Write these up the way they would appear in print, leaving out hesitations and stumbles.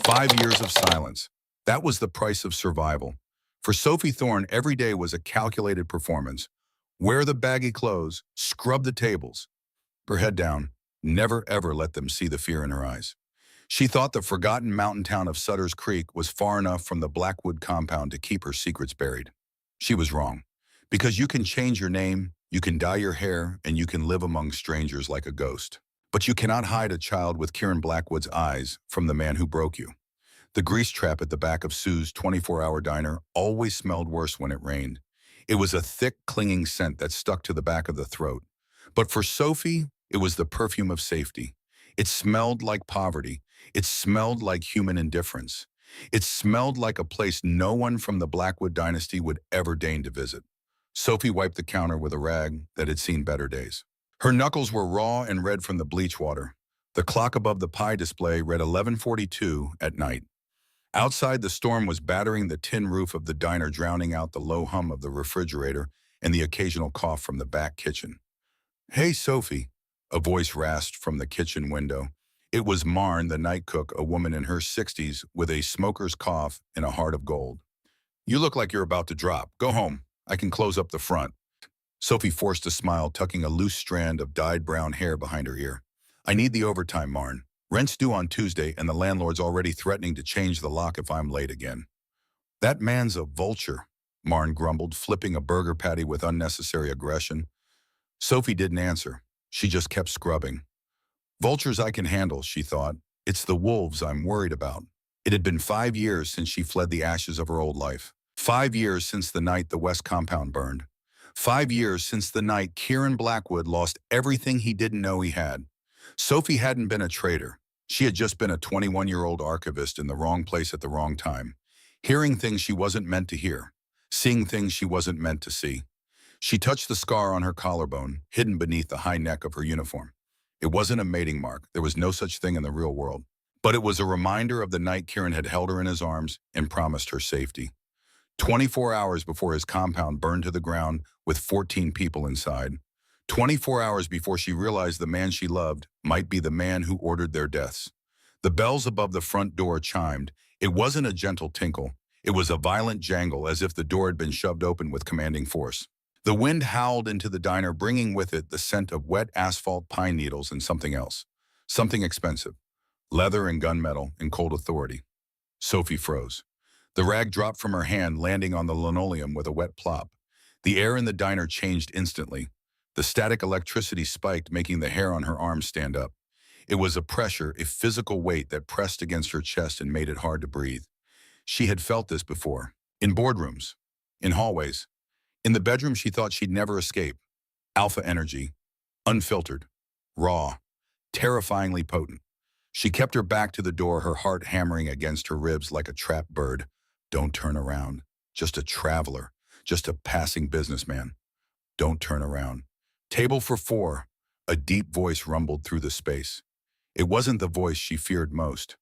5 years of silence. That was the price of survival. For Sophie Thorne, every day was a calculated performance. Wear the baggy clothes, scrub the tables. Her head down, never ever let them see the fear in her eyes. She thought the forgotten mountain town of Sutter's Creek was far enough from the Blackwood compound to keep her secrets buried. She was wrong. Because you can change your name, you can dye your hair, and you can live among strangers like a ghost. But you cannot hide a child with Kieran Blackwood's eyes from the man who broke you. The grease trap at the back of Sue's 24-hour diner always smelled worse when it rained. It was a thick, clinging scent that stuck to the back of the throat. But for Sophie, it was the perfume of safety. It smelled like poverty. It smelled like human indifference. It smelled like a place no one from the Blackwood dynasty would ever deign to visit. Sophie wiped the counter with a rag that had seen better days. Her knuckles were raw and red from the bleach water. The clock above the pie display read 11:42 at night. Outside, the storm was battering the tin roof of the diner, drowning out the low hum of the refrigerator and the occasional cough from the back kitchen. "Hey, Sophie," a voice rasped from the kitchen window. It was Marn, the night cook, a woman in her 60s with a smoker's cough and a heart of gold. "You look like you're about to drop. Go home. I can close up the front." Sophie forced a smile, tucking a loose strand of dyed brown hair behind her ear. "I need the overtime, Marn. Rent's due on Tuesday, and the landlord's already threatening to change the lock if I'm late again." "That man's a vulture," Marn grumbled, flipping a burger patty with unnecessary aggression. Sophie didn't answer. She just kept scrubbing. "Vultures I can handle," she thought. "It's the wolves I'm worried about." It had been 5 years since she fled the ashes of her old life. 5 years since the night the West compound burned. 5 years since the night Kieran Blackwood lost everything he didn't know he had. Sophie hadn't been a traitor. She had just been a 21-year-old archivist in the wrong place at the wrong time, hearing things she wasn't meant to hear, seeing things she wasn't meant to see. She touched the scar on her collarbone, hidden beneath the high neck of her uniform. It wasn't a mating mark. There was no such thing in the real world. But it was a reminder of the night Kieran had held her in his arms and promised her safety. 24 hours before his compound burned to the ground with 14 people inside. 24 hours before she realized the man she loved might be the man who ordered their deaths. The bells above the front door chimed. It wasn't a gentle tinkle. It was a violent jangle, as if the door had been shoved open with commanding force. The wind howled into the diner, bringing with it the scent of wet asphalt, pine needles, and something else. Something expensive. Leather and gunmetal and cold authority. Sophie froze. The rag dropped from her hand, landing on the linoleum with a wet plop. The air in the diner changed instantly. The static electricity spiked, making the hair on her arms stand up. It was a pressure, a physical weight that pressed against her chest and made it hard to breathe. She had felt this before. In boardrooms. In hallways. In the bedroom she thought she'd never escape. Alpha energy. Unfiltered. Raw. Terrifyingly potent. She kept her back to the door, her heart hammering against her ribs like a trapped bird. Don't turn around. Just a traveler. Just a passing businessman. Don't turn around. Table for 4. A deep voice rumbled through the space. It wasn't the voice she feared most,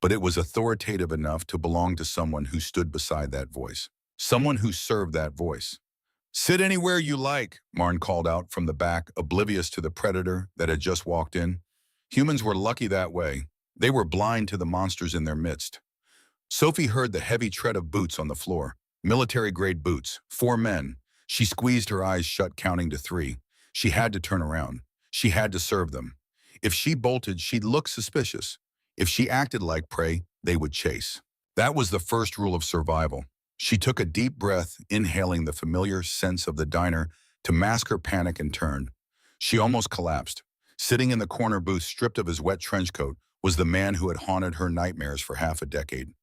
but it was authoritative enough to belong to someone who stood beside that voice. Someone who served that voice. "Sit anywhere you like," Marn called out from the back, oblivious to the predator that had just walked in. Humans were lucky that way. They were blind to the monsters in their midst. Sophie heard the heavy tread of boots on the floor. Military-grade boots. 4 men. She squeezed her eyes shut, counting to 3. She had to turn around. She had to serve them. If she bolted, she'd look suspicious. If she acted like prey, they would chase. That was the first rule of survival. She took a deep breath, inhaling the familiar scents of the diner to mask her panic, and turned. She almost collapsed. Sitting in the corner booth, stripped of his wet trench coat, was the man who had haunted her nightmares for half a decade.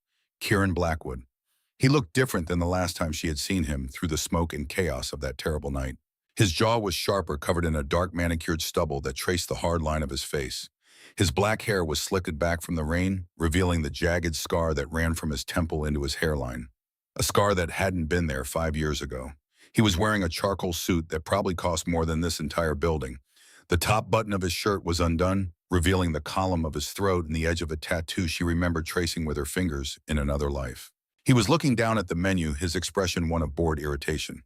Kieran Blackwood. He looked different than the last time she had seen him, through the smoke and chaos of that terrible night. His jaw was sharper, covered in a dark manicured stubble that traced the hard line of his face. His black hair was slicked back from the rain, revealing the jagged scar that ran from his temple into his hairline. A scar that hadn't been there 5 years ago. He was wearing a charcoal suit that probably cost more than this entire building. The top button of his shirt was undone, revealing the column of his throat and the edge of a tattoo she remembered tracing with her fingers in another life. He was looking down at the menu, his expression one of bored irritation.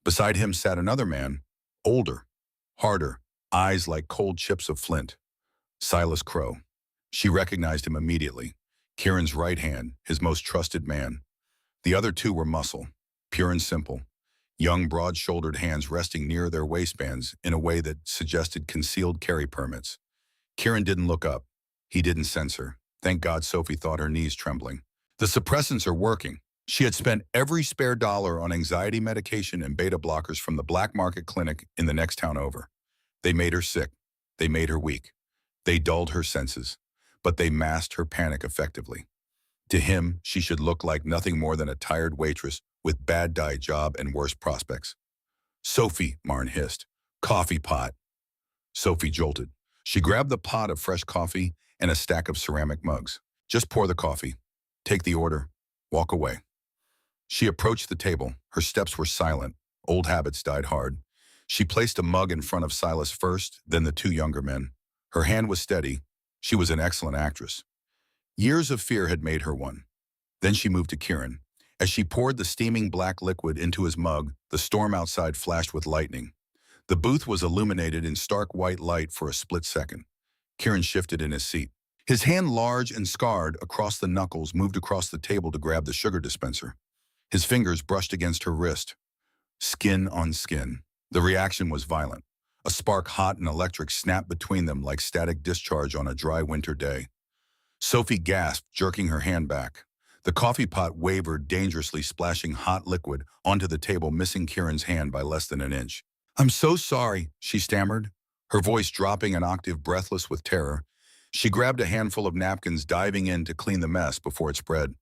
Beside him sat another man, older, harder, eyes like cold chips of flint. Silas Crow. She recognized him immediately. Kieran's right hand, his most trusted man. The other two were muscle, pure and simple. Young, broad-shouldered hands resting near their waistbands in a way that suggested concealed carry permits. Kieran didn't look up. He didn't sense her. Thank God Sophie thought her knees trembling. The suppressants are working. She had spent every spare dollar on anxiety medication and beta blockers from the black market clinic in the next town over. They made her sick. They made her weak. They dulled her senses. But they masked her panic effectively. To him, she should look like nothing more than a tired waitress with bad diet job and worse prospects. Sophie, Marn hissed. Coffee pot. Sophie jolted. She grabbed the pot of fresh coffee and a stack of ceramic mugs. Just pour the coffee. Take the order. Walk away. She approached the table. Her steps were silent. Old habits died hard. She placed a mug in front of Silas first, then the two younger men. Her hand was steady. She was an excellent actress. Years of fear had made her one. Then she moved to Kieran. As she poured the steaming black liquid into his mug, the storm outside flashed with lightning. The booth was illuminated in stark white light for a split second. Kieran shifted in his seat. His hand, large and scarred across the knuckles, moved across the table to grab the sugar dispenser. His fingers brushed against her wrist. Skin on skin. The reaction was violent. A spark, hot and electric, snapped between them like static discharge on a dry winter day. Sophie gasped, jerking her hand back. The coffee pot wavered dangerously, splashing hot liquid onto the table, missing Kieran's hand by less than an inch. "I'm so sorry," she stammered, her voice dropping an octave, breathless with terror. She grabbed a handful of napkins, diving in to clean the mess before it spread.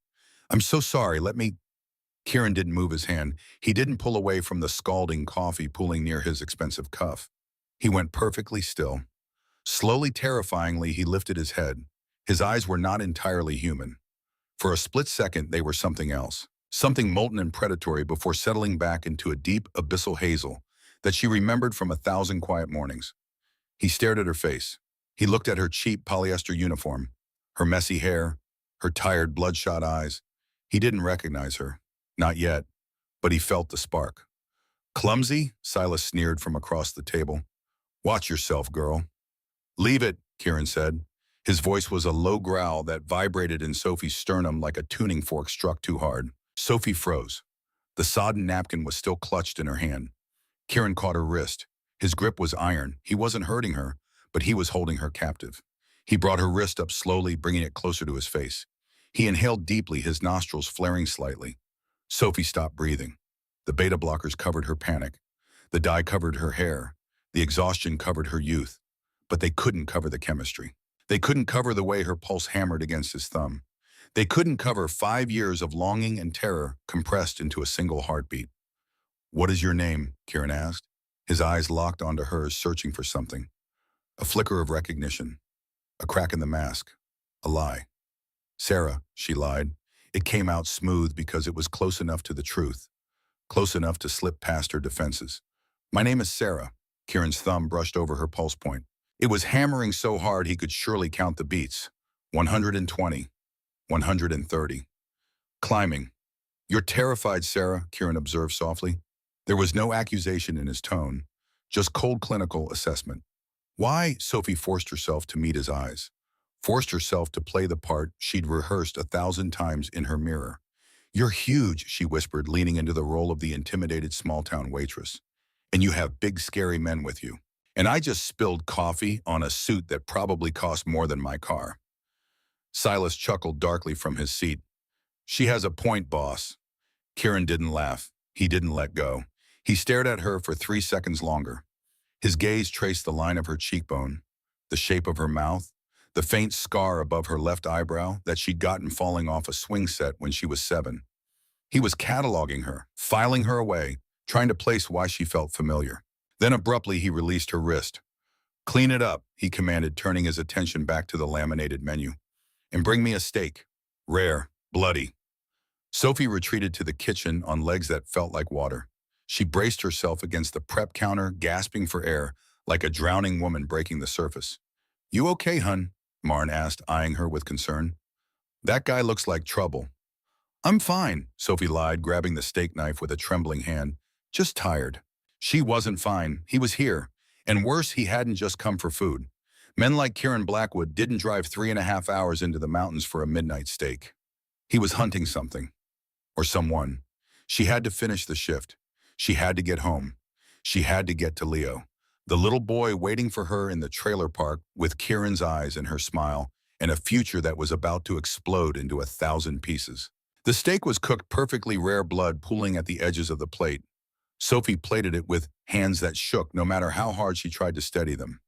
"I'm so sorry, let me—" Kieran didn't move his hand. He didn't pull away from the scalding coffee pooling near his expensive cuff. He went perfectly still. Slowly, terrifyingly, he lifted his head. His eyes were not entirely human. For a split second, they were something else. Something molten and predatory before settling back into a deep, abyssal hazel that she remembered from 1,000 quiet mornings. He stared at her face. He looked at her cheap polyester uniform, her messy hair, her tired, bloodshot eyes. He didn't recognize her. Not yet. But he felt the spark. "Clumsy?" Silas sneered from across the table. "Watch yourself, girl." "Leave it," Kieran said. His voice was a low growl that vibrated in Sophie's sternum like a tuning fork struck too hard. Sophie froze. The sodden napkin was still clutched in her hand. Kieran caught her wrist. His grip was iron. He wasn't hurting her, but he was holding her captive. He brought her wrist up slowly, bringing it closer to his face. He inhaled deeply, his nostrils flaring slightly. Sophie stopped breathing. The beta blockers covered her panic. The dye covered her hair. The exhaustion covered her youth. But they couldn't cover the chemistry. They couldn't cover the way her pulse hammered against his thumb. They couldn't cover 5 years of longing and terror compressed into a single heartbeat. "What is your name?" Kieran asked. His eyes locked onto hers, searching for something. A flicker of recognition. A crack in the mask. A lie. "Sarah," she lied. It came out smooth because it was close enough to the truth. Close enough to slip past her defenses. "My name is Sarah." Kieran's thumb brushed over her pulse point. It was hammering so hard he could surely count the beats. 120. 130. Climbing. "You're terrified, Sarah," Kieran observed softly. There was no accusation in his tone, just cold clinical assessment. "Why?" Sophie forced herself to meet his eyes. Forced herself to play the part she'd rehearsed 1,000 times in her mirror. "You're huge," she whispered, leaning into the role of the intimidated small-town waitress. "And you have big, scary men with you. And I just spilled coffee on a suit that probably cost more than my car." Silas chuckled darkly from his seat. "She has a point, boss." Kieran didn't laugh. He didn't let go. He stared at her for 3 seconds longer. His gaze traced the line of her cheekbone, the shape of her mouth, the faint scar above her left eyebrow that she'd gotten falling off a swing set when she was 7. He was cataloging her, filing her away, trying to place why she felt familiar. Then abruptly he released her wrist. "Clean it up," he commanded, turning his attention back to the laminated menu. "And bring me a steak. Rare, bloody." Sophie retreated to the kitchen on legs that felt like water. She braced herself against the prep counter, gasping for air, like a drowning woman breaking the surface. "You okay, hun?" Marn asked, eyeing her with concern. "That guy looks like trouble." "I'm fine," Sophie lied, grabbing the steak knife with a trembling hand. "Just tired." She wasn't fine. He was here. And worse, he hadn't just come for food. Men like Kieran Blackwood didn't drive 3.5 hours into the mountains for a midnight steak. He was hunting something, or someone. She had to finish the shift. She had to get home. She had to get to Leo, the little boy waiting for her in the trailer park with Kieran's eyes and her smile, and a future that was about to explode into 1,000 pieces. The steak was cooked perfectly, rare blood pooling at the edges of the plate. Sophie plated it with hands that shook no matter how hard she tried to steady them.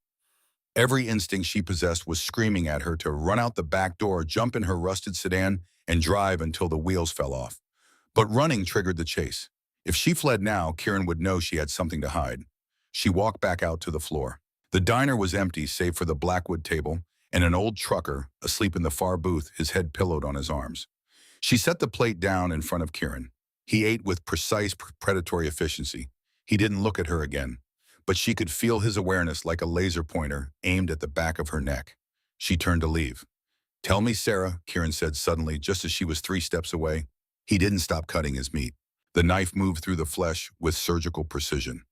Every instinct she possessed was screaming at her to run out the back door, jump in her rusted sedan, and drive until the wheels fell off. But running triggered the chase. If she fled now, Kieran would know she had something to hide. She walked back out to the floor. The diner was empty save for the Blackwood table and an old trucker asleep in the far booth, his head pillowed on his arms. She set the plate down in front of Kieran. He ate with precise, predatory efficiency. He didn't look at her again, but she could feel his awareness like a laser pointer aimed at the back of her neck. She turned to leave. "Tell me, Sarah," Kieran said suddenly, just as she was 3 steps away. He didn't stop cutting his meat. The knife moved through the flesh with surgical precision.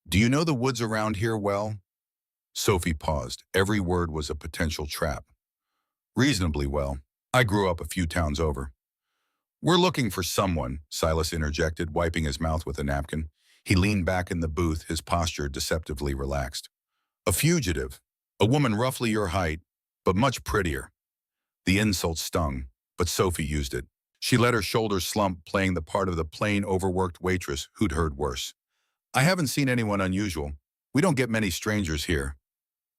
"Do you know the woods around here well?" Sophie paused. Every word was a potential trap. "Reasonably well. I grew up a few towns over." "We're looking for someone," Silas interjected, wiping his mouth with a napkin. He leaned back in the booth, his posture deceptively relaxed. "A fugitive. A woman roughly your height, but much prettier." The insult stung, but Sophie used it. She let her shoulders slump, playing the part of the plain, overworked waitress who'd heard worse. "I haven't seen anyone unusual. We don't get many strangers here."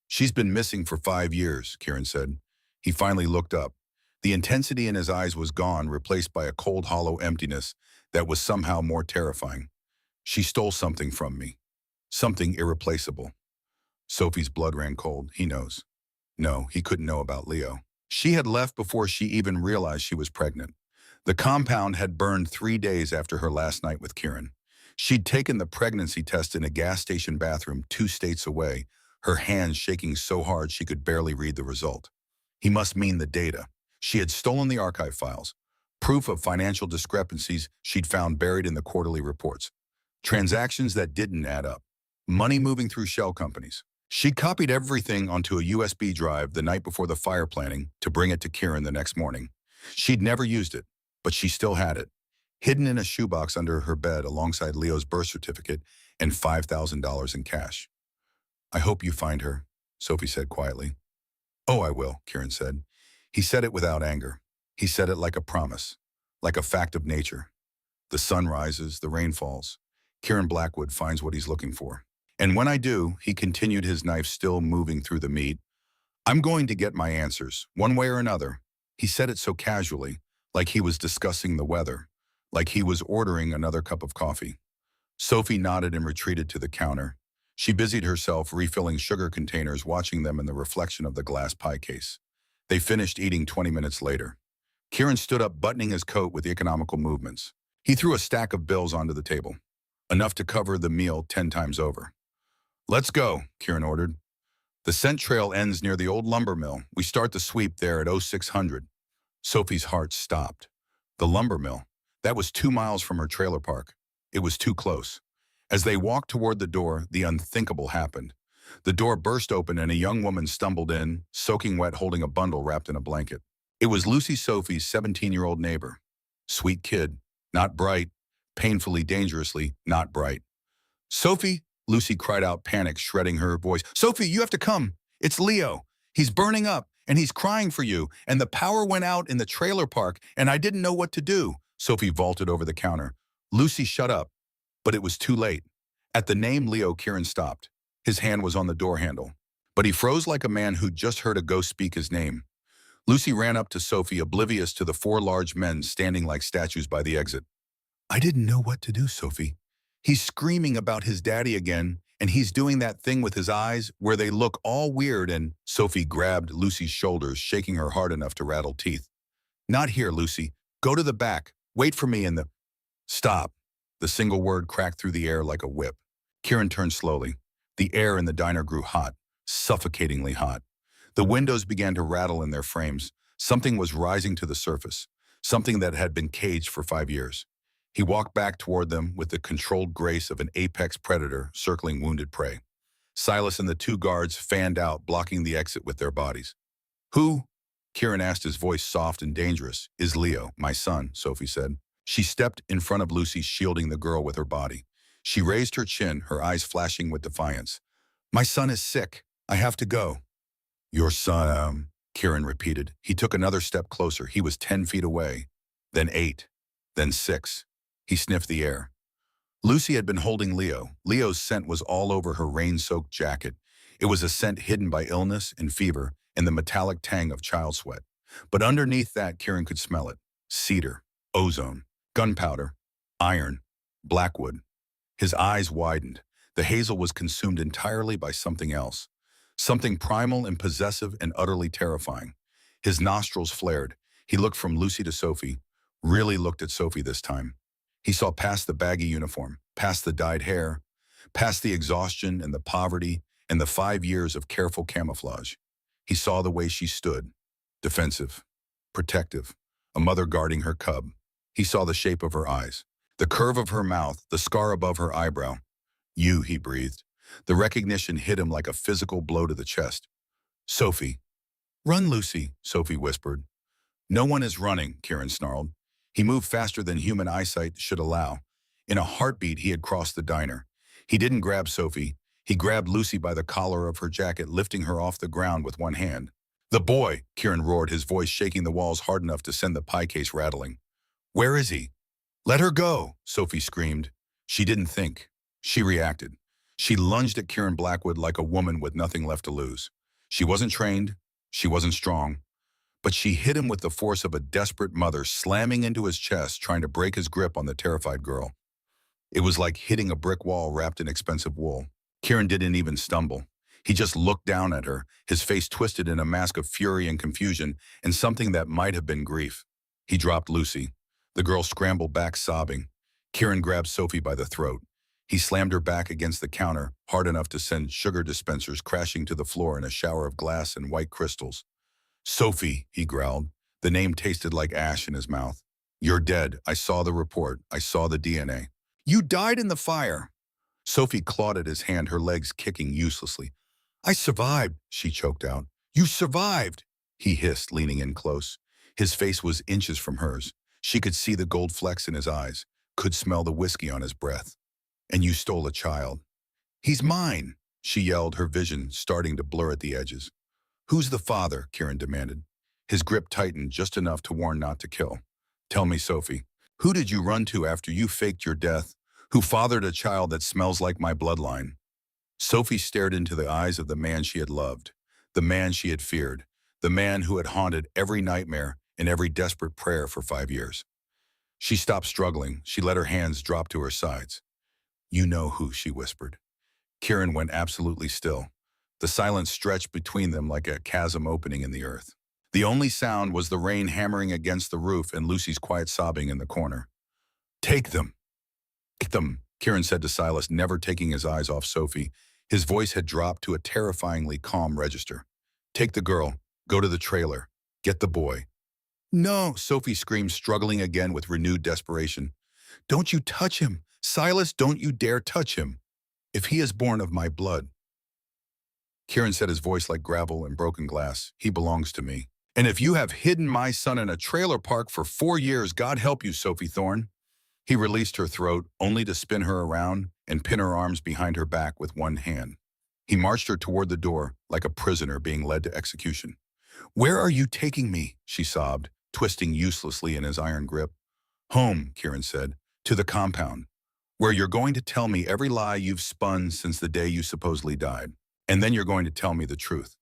"She's been missing for 5 years, Kieran said. He finally looked up. The intensity in his eyes was gone, replaced by a cold, hollow emptiness that was somehow more terrifying. "She stole something from me. Something irreplaceable." Sophie's blood ran cold. He knows. No, he couldn't know about Leo. She had left before she even realized she was pregnant. The compound had burned 3 days after her last night with Kieran. She'd taken the pregnancy test in a gas station bathroom 2 states away, her hands shaking so hard she could barely read the result. He must mean the data. She had stolen the archive files, proof of financial discrepancies she'd found buried in the quarterly reports. Transactions that didn't add up. Money moving through shell companies. She copied everything onto a USB drive the night before the fire planning to bring it to Kieran the next morning. She'd never used it, but she still had it, hidden in a shoebox under her bed alongside Leo's birth certificate and $5,000 in cash. "I hope you find her," Sophie said quietly. "Oh, I will," Kieran said. He said it without anger. He said it like a promise, like a fact of nature. The sun rises, the rain falls. Kieran Blackwood finds what he's looking for. "And when I do," he continued, his knife still moving through the meat, "I'm going to get my answers, one way or another." He said it so casually, like he was discussing the weather, like he was ordering another cup of coffee. Sophie nodded and retreated to the counter. She busied herself refilling sugar containers, watching them in the reflection of the glass pie case. They finished eating 20 minutes later. Kieran stood up, buttoning his coat with economical movements. He threw a stack of bills onto the table, enough to cover the meal 10 times over. "Let's go," Kieran ordered. "The scent trail ends near the old lumber mill. We start the sweep there at 0600. Sophie's heart stopped. The lumber mill. That was 2 miles from her trailer park. It was too close. As they walked toward the door, the unthinkable happened. The door burst open and a young woman stumbled in, soaking wet, holding a bundle wrapped in a blanket. It was Lucy, Sophie's 17-year-old neighbor. Sweet kid. Not bright. Painfully, dangerously not bright. "Sophie," Lucy cried out, panic shredding her voice. "Sophie, you have to come. It's Leo. He's burning up, and he's crying for you, and the power went out in the trailer park, and I didn't know what to do." Sophie vaulted over the counter. "Lucy, shut up." But it was too late. At the name Leo, Kieran stopped. His hand was on the door handle. But he froze like a man who'd just heard a ghost speak his name. Lucy ran up to Sophie, oblivious to the 4 large men standing like statues by the exit. "I didn't know what to do, Sophie. He's screaming about his daddy again, and he's doing that thing with his eyes where they look all weird and—" Sophie grabbed Lucy's shoulders, shaking her hard enough to rattle teeth. "Not here, Lucy. Go to the back. Wait for me in the—" "Stop." The single word cracked through the air like a whip. Kieran turned slowly. The air in the diner grew hot, suffocatingly hot. The windows began to rattle in their frames. Something was rising to the surface, something that had been caged for 5 years. He walked back toward them with the controlled grace of an apex predator circling wounded prey. Silas and the two guards fanned out, blocking the exit with their bodies. Who? Kieran asked, his voice soft and dangerous. Is Leo, my son, Sophie said. She stepped in front of Lucy, shielding the girl with her body. She raised her chin, her eyes flashing with defiance. My son is sick. I have to go. Your son, Kieran repeated. He took another step closer. He was 10 feet away, then 8, then 6. He sniffed the air. Lucy had been holding Leo. Leo's scent was all over her rain-soaked jacket. It was a scent hidden by illness and fever and the metallic tang of child sweat. But underneath that, Kieran could smell it. Cedar, ozone, gunpowder, iron, Blackwood. His eyes widened. The hazel was consumed entirely by something else. Something primal and possessive and utterly terrifying. His nostrils flared. He looked from Lucy to Sophie, really looked at Sophie this time. He saw past the baggy uniform, past the dyed hair, past the exhaustion and the poverty and the 5 years of careful camouflage. He saw the way she stood, defensive, protective, a mother guarding her cub. He saw the shape of her eyes, the curve of her mouth, the scar above her eyebrow. You, he breathed. The recognition hit him like a physical blow to the chest. Sophie. Run, Lucy, Sophie whispered. No one is running, Kieran snarled. He moved faster than human eyesight should allow. In a heartbeat, he had crossed the diner. He didn't grab Sophie. He grabbed Lucy by the collar of her jacket, lifting her off the ground with one hand. The boy, Kieran roared, his voice shaking the walls hard enough to send the pie case rattling. Where is he? Let her go, Sophie screamed. She didn't think. She reacted. She lunged at Kieran Blackwood like a woman with nothing left to lose. She wasn't trained. She wasn't strong. But she hit him with the force of a desperate mother, slamming into his chest, trying to break his grip on the terrified girl. It was like hitting a brick wall wrapped in expensive wool. Kieran didn't even stumble. He just looked down at her, his face twisted in a mask of fury and confusion, and something that might have been grief. He dropped Lucy. The girl scrambled back, sobbing. Kieran grabbed Sophie by the throat. He slammed her back against the counter, hard enough to send sugar dispensers crashing to the floor in a shower of glass and white crystals. Sophie, he growled. The name tasted like ash in his mouth. You're dead. I saw the report. I saw the DNA. You died in the fire. Sophie clawed at his hand, her legs kicking uselessly. I survived, she choked out. You survived, he hissed, leaning in close. His face was inches from hers. She could see the gold flecks in his eyes, could smell the whiskey on his breath. And you stole a child. He's mine, she yelled, her vision starting to blur at the edges. Who's the father? Kieran demanded. His grip tightened just enough to warn not to kill. Tell me, Sophie, who did you run to after you faked your death? Who fathered a child that smells like my bloodline? Sophie stared into the eyes of the man she had loved, the man she had feared, the man who had haunted every nightmare and every desperate prayer for 5 years. She stopped struggling. She let her hands drop to her sides. You know who, she whispered. Kieran went absolutely still. The silence stretched between them like a chasm opening in the earth. The only sound was the rain hammering against the roof and Lucy's quiet sobbing in the corner. Take them. Take them, Kieran said to Silas, never taking his eyes off Sophie. His voice had dropped to a terrifyingly calm register. Take the girl. Go to the trailer. Get the boy. No, Sophie screamed, struggling again with renewed desperation. Don't you touch him. Silas, don't you dare touch him. If he is born of my blood. Kieran said, his voice like gravel and broken glass. He belongs to me. And if you have hidden my son in a trailer park for 4 years, God help you, Sophie Thorne. He released her throat, only to spin her around and pin her arms behind her back with one hand. He marched her toward the door like a prisoner being led to execution. Where are you taking me? She sobbed, twisting uselessly in his iron grip. Home, Kieran said, to the compound, where you're going to tell me every lie you've spun since the day you supposedly died. And then you're going to tell me the truth.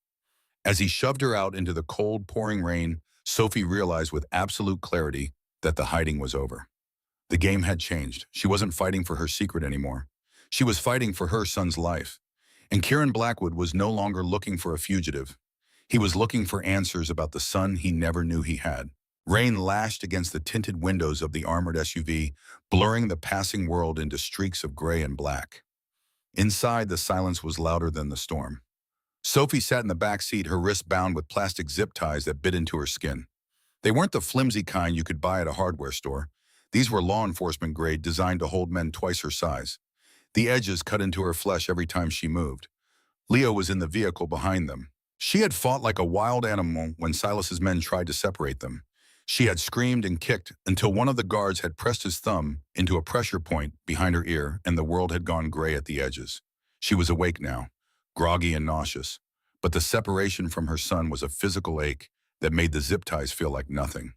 As he shoved her out into the cold, pouring rain, Sophie realized with absolute clarity that the hiding was over. The game had changed. She wasn't fighting for her secret anymore. She was fighting for her son's life. And Kieran Blackwood was no longer looking for a fugitive. He was looking for answers about the son he never knew he had. Rain lashed against the tinted windows of the armored SUV, blurring the passing world into streaks of gray and black. Inside, the silence was louder than the storm. Sophie sat in the back seat, her wrists bound with plastic zip ties that bit into her skin. They weren't the flimsy kind you could buy at a hardware store. These were law enforcement grade, designed to hold men twice her size. The edges cut into her flesh every time she moved. Leo was in the vehicle behind them. She had fought like a wild animal when Silas's men tried to separate them. She had screamed and kicked until one of the guards had pressed his thumb into a pressure point behind her ear and the world had gone gray at the edges. She was awake now, groggy and nauseous, but the separation from her son was a physical ache that made the zip ties feel like nothing.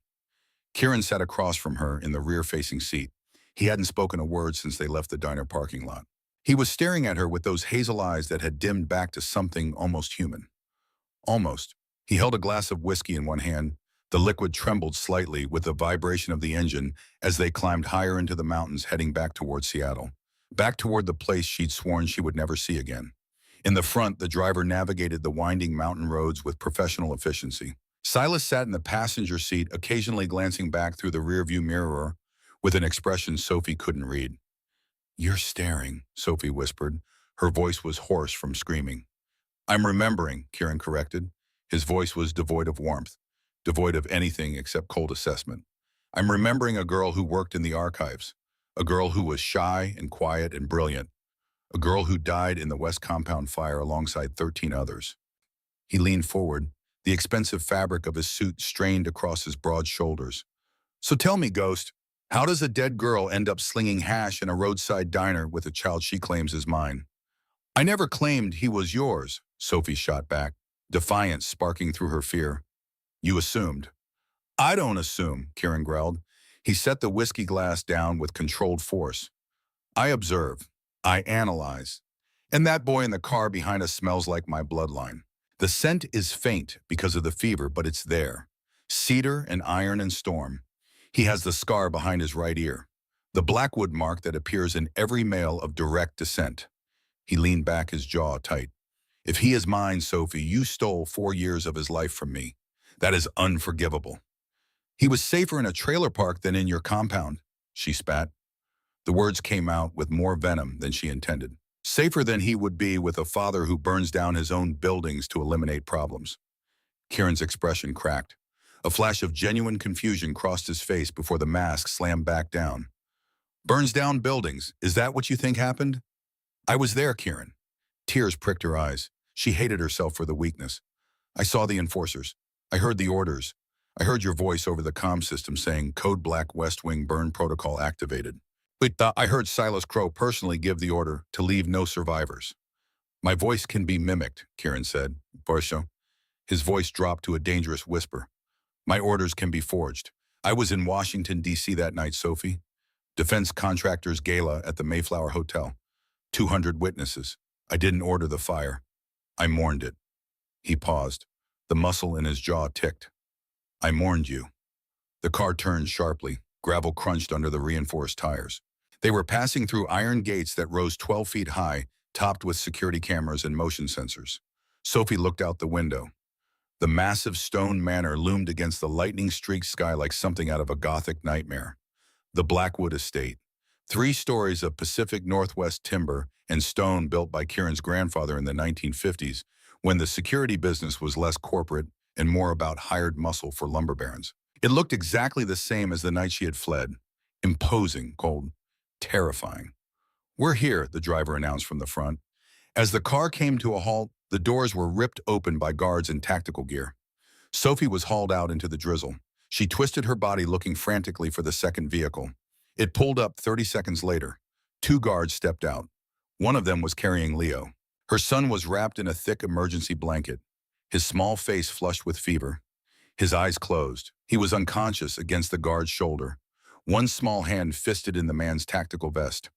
Kieran sat across from her in the rear-facing seat. He hadn't spoken a word since they left the diner parking lot. He was staring at her with those hazel eyes that had dimmed back to something almost human. Almost. He held a glass of whiskey in one hand. The liquid trembled slightly with the vibration of the engine as they climbed higher into the mountains heading back toward Seattle. Back toward the place she'd sworn she would never see again. In the front, the driver navigated the winding mountain roads with professional efficiency. Silas sat in the passenger seat, occasionally glancing back through the rearview mirror with an expression Sophie couldn't read. "You're staring," Sophie whispered. Her voice was hoarse from screaming. "I'm remembering," Kieran corrected. His voice was devoid of warmth, devoid of anything except cold assessment. "I'm remembering a girl who worked in the archives, a girl who was shy and quiet and brilliant, a girl who died in the West Compound fire alongside 13 others." He leaned forward, the expensive fabric of his suit strained across his broad shoulders. "So tell me, Ghost, how does a dead girl end up slinging hash in a roadside diner with a child she claims is mine?" "I never claimed he was yours," Sophie shot back, defiance sparking through her fear. "You assumed." "I don't assume," Kieran growled. He set the whiskey glass down with controlled force. "I observe. I analyze. And that boy in the car behind us smells like my bloodline. The scent is faint because of the fever, but it's there. Cedar and iron and storm. He has the scar behind his right ear, the Blackwood mark that appears in every male of direct descent." He leaned back, his jaw tight. "If he is mine, Sophie, you stole 4 years of his life from me. That is unforgivable." "He was safer in a trailer park than in your compound," she spat. The words came out with more venom than she intended. "Safer than he would be with a father who burns down his own buildings to eliminate problems." Kieran's expression cracked. A flash of genuine confusion crossed his face before the mask slammed back down. "Burns down buildings, is that what you think happened?" "I was there, Kieran." Tears pricked her eyes. She hated herself for the weakness. "I saw the enforcers. I heard the orders. I heard your voice over the comm system saying Code Black West Wing burn protocol activated. But I heard Silas Crow personally give the order to leave no survivors." "My voice can be mimicked," Kieran said. "Borsho." His voice dropped to a dangerous whisper. "My orders can be forged. I was in Washington, D.C. that night, Sophie. Defense Contractors Gala at the Mayflower Hotel. 200 witnesses. I didn't order the fire. I mourned it." He paused. The muscle in his jaw ticked. "I mourned you." The car turned sharply. Gravel crunched under the reinforced tires. They were passing through iron gates that rose 12 feet high, topped with security cameras and motion sensors. Sophie looked out the window. The massive stone manor loomed against the lightning-streaked sky like something out of a Gothic nightmare. The Blackwood estate. 3 stories of Pacific Northwest timber and stone built by Kieran's grandfather in the 1950s, when the security business was less corporate and more about hired muscle for lumber barons. It looked exactly the same as the night she had fled. Imposing, cold, terrifying. "We're here," the driver announced from the front. As the car came to a halt, the doors were ripped open by guards in tactical gear. Sophie was hauled out into the drizzle. She twisted her body looking frantically for the second vehicle. It pulled up 30 seconds later. 2 guards stepped out. One of them was carrying Leo. Her son was wrapped in a thick emergency blanket, his small face flushed with fever. His eyes closed. He was unconscious against the guard's shoulder, one small hand fisted in the man's tactical vest.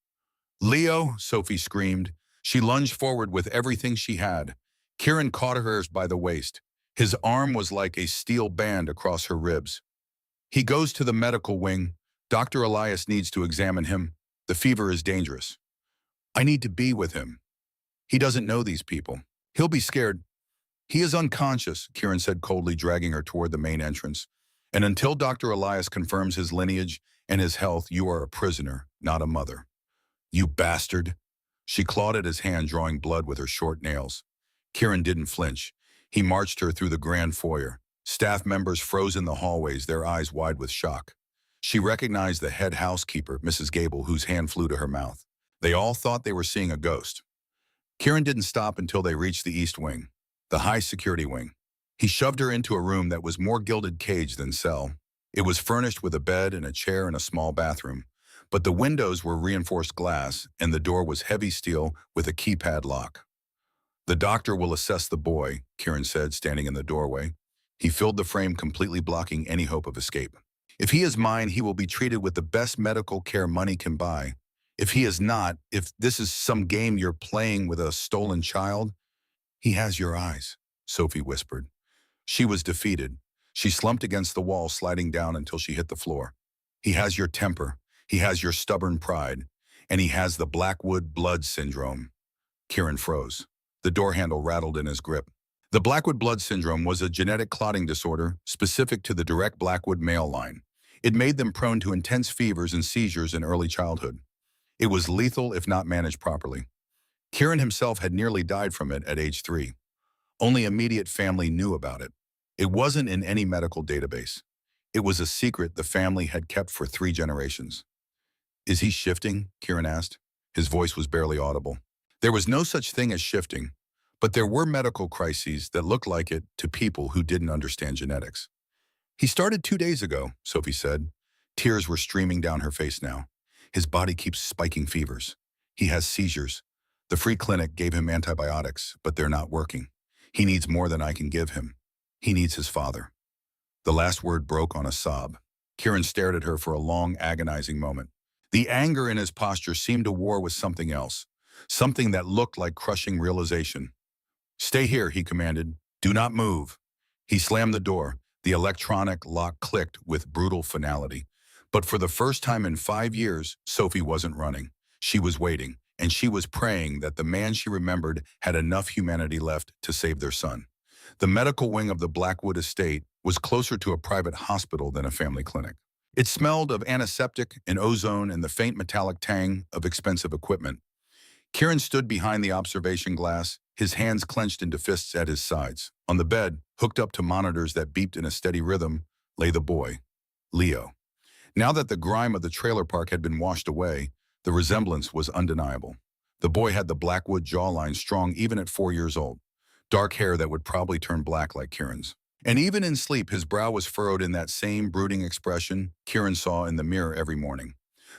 "Leo!" Sophie screamed. She lunged forward with everything she had. Kieran caught her by the waist. His arm was like a steel band across her ribs. "He goes to the medical wing. Dr. Elias needs to examine him. The fever is dangerous." "I need to be with him. He doesn't know these people. He'll be scared." "He is unconscious," Kieran said coldly, dragging her toward the main entrance. "And until Dr. Elias confirms his lineage and his health, you are a prisoner, not a mother." "You bastard!" She clawed at his hand, drawing blood with her short nails. Kieran didn't flinch. He marched her through the grand foyer. Staff members froze in the hallways, their eyes wide with shock. She recognized the head housekeeper, Mrs. Gable, whose hand flew to her mouth. They all thought they were seeing a ghost. Kieran didn't stop until they reached the east wing, the high security wing. He shoved her into a room that was more gilded cage than cell. It was furnished with a bed and a chair and a small bathroom, but the windows were reinforced glass and the door was heavy steel with a keypad lock. The doctor will assess the boy, Kieran said, standing in the doorway. He filled the frame, completely blocking any hope of escape. If he is mine, he will be treated with the best medical care money can buy. If he is not, if this is some game you're playing with a stolen child, he has your eyes, Sophie whispered. She was defeated. She slumped against the wall, sliding down until she hit the floor. He has your temper. He has your stubborn pride. And he has the Blackwood blood syndrome. Kieran froze. The door handle rattled in his grip. The Blackwood blood syndrome was a genetic clotting disorder specific to the direct Blackwood male line. It made them prone to intense fevers and seizures in early childhood. It was lethal if not managed properly. Kieran himself had nearly died from it at age 3. Only immediate family knew about it. It wasn't in any medical database. It was a secret the family had kept for 3 generations. Is he shifting? Kieran asked. His voice was barely audible. There was no such thing as shifting, but there were medical crises that looked like it to people who didn't understand genetics. He started 2 days ago, Sophie said. Tears were streaming down her face now. His body keeps spiking fevers. He has seizures. The free clinic gave him antibiotics, but they're not working. He needs more than I can give him. He needs his father. The last word broke on a sob. Kieran stared at her for a long, agonizing moment. The anger in his posture seemed to war with something else, something that looked like crushing realization. Stay here, he commanded. Do not move. He slammed the door. The electronic lock clicked with brutal finality. But for the first time in 5 years, Sophie wasn't running. She was waiting, and she was praying that the man she remembered had enough humanity left to save their son. The medical wing of the Blackwood estate was closer to a private hospital than a family clinic. It smelled of antiseptic and ozone and the faint metallic tang of expensive equipment. Kieran stood behind the observation glass, his hands clenched into fists at his sides. On the bed, hooked up to monitors that beeped in a steady rhythm, lay the boy, Leo. Now that the grime of the trailer park had been washed away, the resemblance was undeniable. The boy had the Blackwood jawline strong even at 4 years old, dark hair that would probably turn black like Kieran's. And even in sleep, his brow was furrowed in that same brooding expression Kieran saw in the mirror every morning.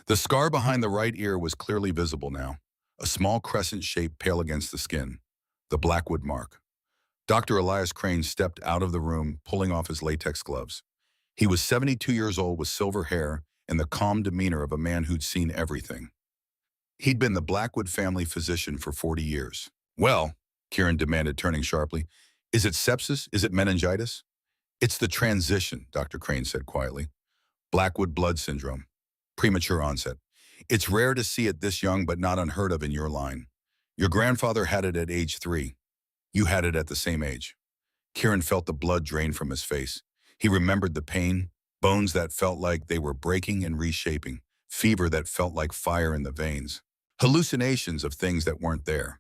The scar behind the right ear was clearly visible now, a small crescent shape pale against the skin, the Blackwood mark. Dr. Elias Crane stepped out of the room, pulling off his latex gloves. He was 72 years old with silver hair and the calm demeanor of a man who'd seen everything. He'd been the Blackwood family physician for 40 years. Well, Kieran demanded, turning sharply, is it sepsis? Is it meningitis? It's the transition, Dr. Crane said quietly. Blackwood blood syndrome. Premature onset. It's rare to see it this young, but not unheard of in your line. Your grandfather had it at age 3. You had it at the same age. Kieran felt the blood drain from his face. He remembered the pain, bones that felt like they were breaking and reshaping, fever that felt like fire in the veins, hallucinations of things that weren't there.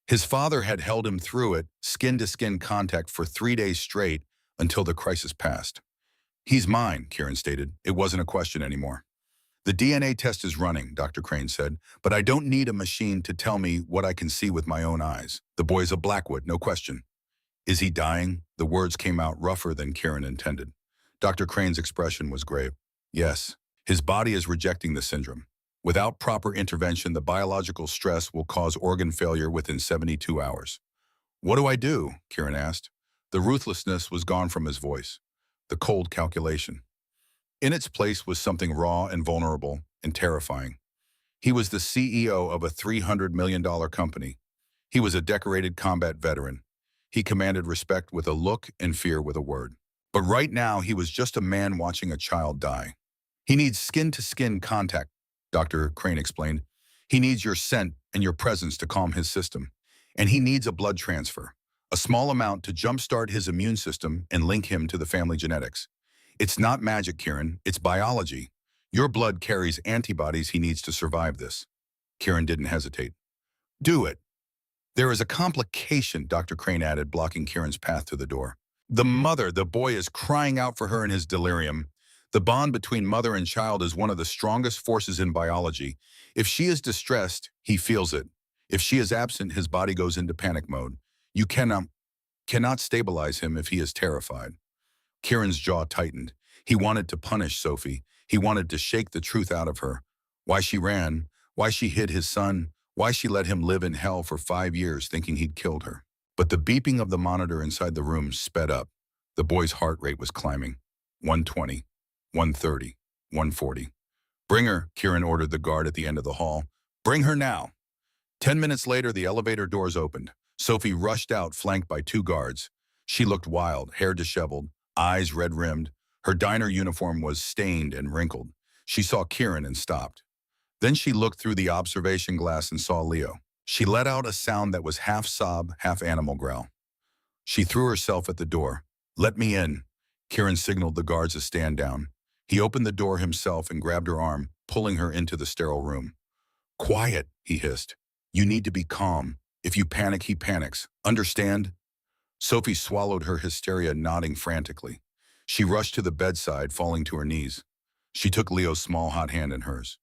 His father had held him through it, skin-to-skin contact for 3 days straight until the crisis passed. He's mine, Kieran stated. It wasn't a question anymore. The DNA test is running, Dr. Crane said, but I don't need a machine to tell me what I can see with my own eyes. The boy's a Blackwood, no question. Is he dying? The words came out rougher than Kieran intended. Dr. Crane's expression was grave. Yes, his body is rejecting the syndrome. Without proper intervention, the biological stress will cause organ failure within 72 hours. What do I do? Kieran asked. The ruthlessness was gone from his voice, the cold calculation. In its place was something raw and vulnerable and terrifying. He was the CEO of a $300 million company. He was a decorated combat veteran. He commanded respect with a look and fear with a word. But right now, he was just a man watching a child die. He needs skin-to-skin contact, Dr. Crane explained. He needs your scent and your presence to calm his system. And he needs a blood transfer, a small amount to jumpstart his immune system and link him to the family genetics. It's not magic, Kieran. It's biology. Your blood carries antibodies he needs to survive this. Kieran didn't hesitate. Do it. There is a complication, Dr. Crane added, blocking Kieran's path to the door. The boy is crying out for her in his delirium. The bond between mother and child is one of the strongest forces in biology. If she is distressed, he feels it. If she is absent, his body goes into panic mode. You cannot stabilize him if he is terrified. Kieran's jaw tightened. He wanted to punish Sophie. He wanted to shake the truth out of her. Why she ran, why she hid his son, why she let him live in hell for 5 years thinking he'd killed her. But the beeping of the monitor inside the room sped up. The boy's heart rate was climbing. 120, 130, 140. Bring her, Kieran ordered the guard at the end of the hall. Bring her now. 10 minutes later, the elevator doors opened. Sophie rushed out, flanked by 2 guards. She looked wild, hair disheveled, eyes red-rimmed. Her diner uniform was stained and wrinkled. She saw Kieran and stopped. Then she looked through the observation glass and saw Leo. She let out a sound that was half sob, half animal growl. She threw herself at the door. Let me in. Kieran signaled the guards to stand down. He opened the door himself and grabbed her arm, pulling her into the sterile room. Quiet, he hissed. You need to be calm. If you panic, he panics. Understand? Sophie swallowed her hysteria, nodding frantically. She rushed to the bedside, falling to her knees. She took Leo's small, hot hand in hers.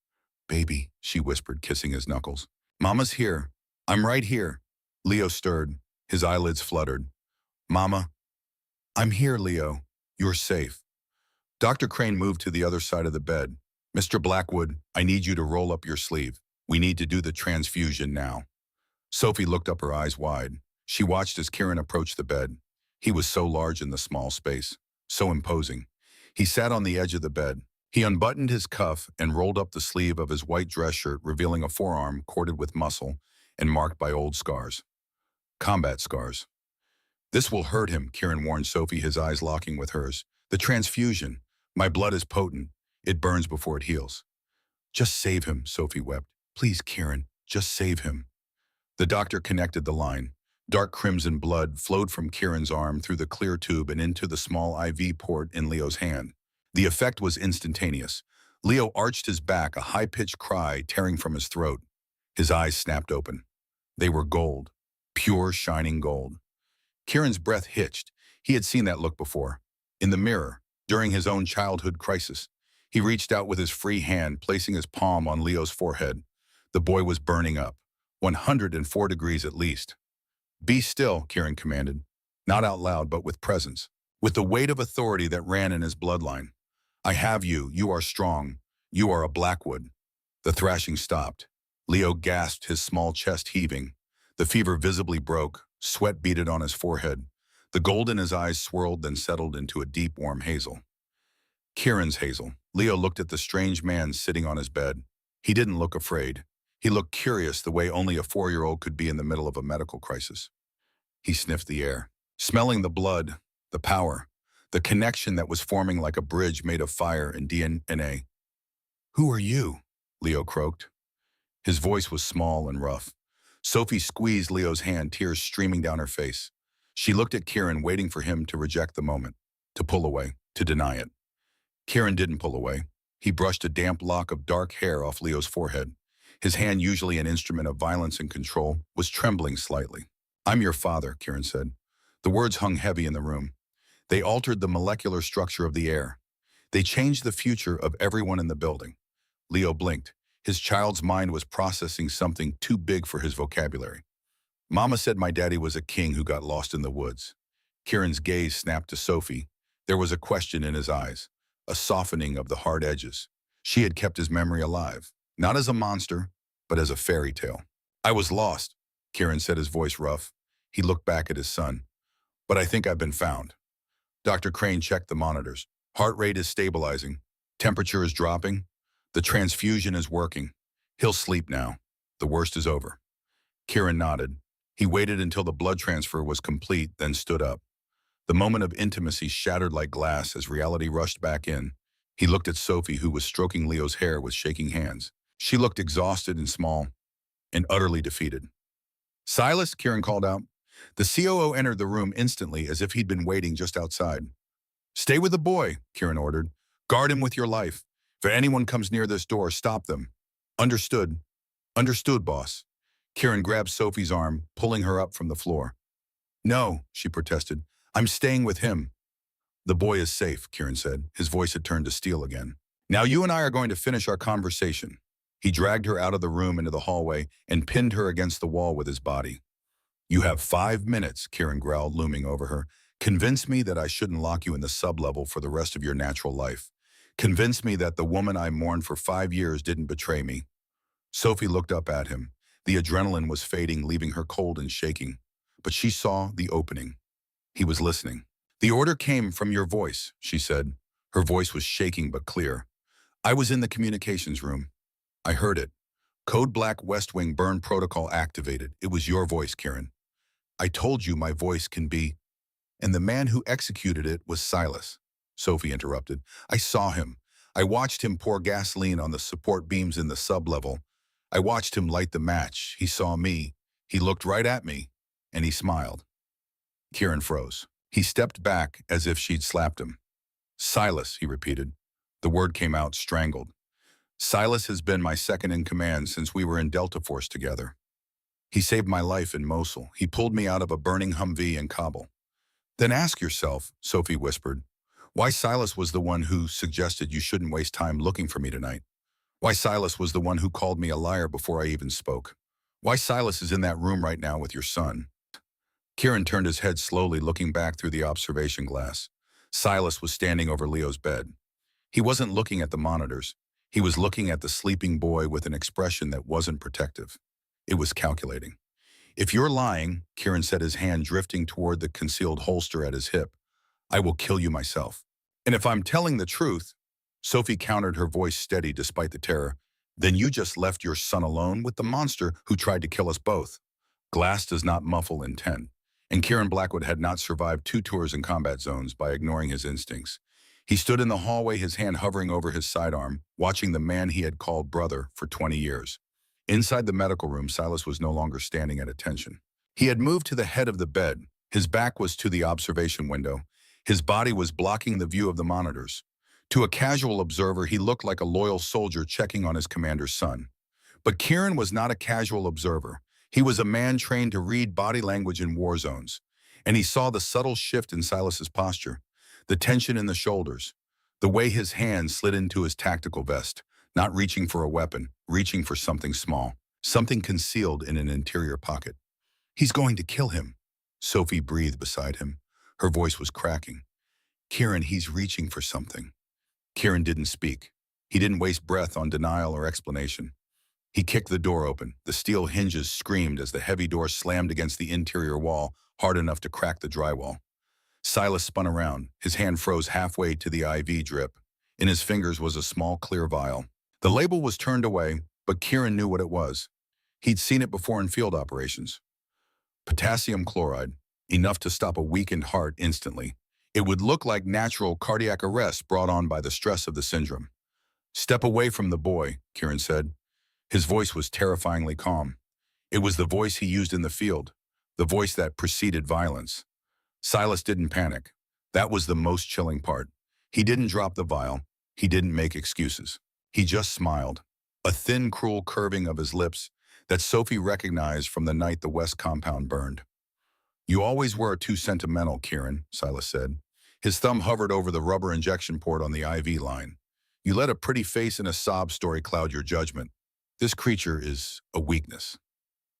Baby, she whispered, kissing his knuckles. Mama's here. I'm right here. Leo stirred. His eyelids fluttered. Mama. I'm here, Leo. You're safe. Dr. Crane moved to the other side of the bed. Mr. Blackwood, I need you to roll up your sleeve. We need to do the transfusion now. Sophie looked up, her eyes wide. She watched as Kieran approached the bed. He was so large in the small space, so imposing. He sat on the edge of the bed. He unbuttoned his cuff and rolled up the sleeve of his white dress shirt, revealing a forearm corded with muscle and marked by old scars. Combat scars. This will hurt him, Kieran warned Sophie, his eyes locking with hers. The transfusion. My blood is potent. It burns before it heals. Just save him, Sophie wept. Please, Kieran, just save him. The doctor connected the line. Dark crimson blood flowed from Kieran's arm through the clear tube and into the small IV port in Leo's hand. The effect was instantaneous. Leo arched his back, a high-pitched cry tearing from his throat. His eyes snapped open. They were gold. Pure, shining gold. Kieran's breath hitched. He had seen that look before. In the mirror, during his own childhood crisis. He reached out with his free hand, placing his palm on Leo's forehead. The boy was burning up. 104 degrees at least. Be still, Kieran commanded. Not out loud, but with presence. With the weight of authority that ran in his bloodline. I have you. You are strong. You are a Blackwood. The thrashing stopped. Leo gasped, his small chest heaving. The fever visibly broke. Sweat beaded on his forehead. The gold in his eyes swirled, then settled into a deep, warm hazel. Kieran's hazel. Leo looked at the strange man sitting on his bed. He didn't look afraid. He looked curious, the way only a 4-year-old could be in the middle of a medical crisis. He sniffed the air, smelling the blood, the power, the connection that was forming like a bridge made of fire and DNA. Who are you? Leo croaked. His voice was small and rough. Sophie squeezed Leo's hand, tears streaming down her face. She looked at Kieran, waiting for him to reject the moment, to pull away, to deny it. Kieran didn't pull away. He brushed a damp lock of dark hair off Leo's forehead. His hand, usually an instrument of violence and control, was trembling slightly. I'm your father, Kieran said. The words hung heavy in the room. They altered the molecular structure of the air. They changed the future of everyone in the building. Leo blinked. His child's mind was processing something too big for his vocabulary. Mama said my daddy was a king who got lost in the woods. Kieran's gaze snapped to Sophie. There was a question in his eyes, a softening of the hard edges. She had kept his memory alive, not as a monster, but as a fairy tale. I was lost, Kieran said, his voice rough. He looked back at his son. But I think I've been found. Dr. Crane checked the monitors. Heart rate is stabilizing. Temperature is dropping. The transfusion is working. He'll sleep now. The worst is over. Kieran nodded. He waited until the blood transfer was complete, then stood up. The moment of intimacy shattered like glass as reality rushed back in. He looked at Sophie, who was stroking Leo's hair with shaking hands. She looked exhausted and small, and utterly defeated. Silas, Kieran called out. The COO entered the room instantly, as if he'd been waiting just outside. Stay with the boy, Kieran ordered. Guard him with your life. If anyone comes near this door, stop them. Understood. Understood, boss. Kieran grabbed Sophie's arm, pulling her up from the floor. No, she protested. I'm staying with him. The boy is safe, Kieran said. His voice had turned to steel again. Now you and I are going to finish our conversation. He dragged her out of the room into the hallway and pinned her against the wall with his body. "You have 5 minutes," Kieran growled, looming over her. "Convince me that I shouldn't lock you in the sublevel for the rest of your natural life. Convince me that the woman I mourned for 5 years didn't betray me." Sophie looked up at him. The adrenaline was fading, leaving her cold and shaking. But she saw the opening. He was listening. "The order came from your voice," she said. Her voice was shaking but clear. "I was in the communications room. I heard it. Code Black West Wing burn protocol activated. It was your voice, Kieran. I told you my voice can be..." "And the man who executed it was Silas," Sophie interrupted. "I saw him. I watched him pour gasoline on the support beams in the sublevel. I watched him light the match. He saw me. He looked right at me. And he smiled." Kieran froze. He stepped back as if she'd slapped him. "Silas," he repeated. The word came out strangled. "Silas has been my second in command since we were in Delta Force together. He saved my life in Mosul. He pulled me out of a burning Humvee in Kabul." "Then ask yourself," Sophie whispered, "why Silas was the one who suggested you shouldn't waste time looking for me tonight. Why Silas was the one who called me a liar before I even spoke. Why Silas is in that room right now with your son." Kieran turned his head slowly, looking back through the observation glass. Silas was standing over Leo's bed. He wasn't looking at the monitors. He was looking at the sleeping boy with an expression that wasn't protective. It was calculating. "If you're lying," Kieran said, his hand drifting toward the concealed holster at his hip, "I will kill you myself. And if I'm telling the truth," Sophie countered, her voice steady despite the terror, "then you just left your son alone with the monster who tried to kill us both." Glass does not muffle intent. And Kieran Blackwood had not survived 2 tours in combat zones by ignoring his instincts. He stood in the hallway, his hand hovering over his sidearm, watching the man he had called brother for 20 years. Inside the medical room, Silas was no longer standing at attention. He had moved to the head of the bed. His back was to the observation window. His body was blocking the view of the monitors. To a casual observer, he looked like a loyal soldier checking on his commander's son. But Kieran was not a casual observer. He was a man trained to read body language in war zones. And he saw the subtle shift in Silas's posture, the tension in the shoulders, the way his hand slid into his tactical vest, not reaching for a weapon, reaching for something small, something concealed in an interior pocket. "He's going to kill him," Sophie breathed beside him. Her voice was cracking. "Kieran, he's reaching for something." Kieran didn't speak. He didn't waste breath on denial or explanation. He kicked the door open. The steel hinges screamed as the heavy door slammed against the interior wall, hard enough to crack the drywall. Silas spun around. His hand froze halfway to the IV drip. In his fingers was a small, clear vial. The label was turned away, but Kieran knew what it was. He'd seen it before in field operations. Potassium chloride, enough to stop a weakened heart instantly. It would look like natural cardiac arrest brought on by the stress of the syndrome. "Step away from the boy," Kieran said. His voice was terrifyingly calm. It was the voice he used in the field, the voice that preceded violence. Silas didn't panic. That was the most chilling part. He didn't drop the vial. He didn't make excuses. He just smiled, a thin, cruel curving of his lips that Sophie recognized from the night the West compound burned. "You always were too sentimental, Kieran," Silas said. His thumb hovered over the rubber injection port on the IV line. "You let a pretty face and a sob story cloud your judgment. This creature is a weakness."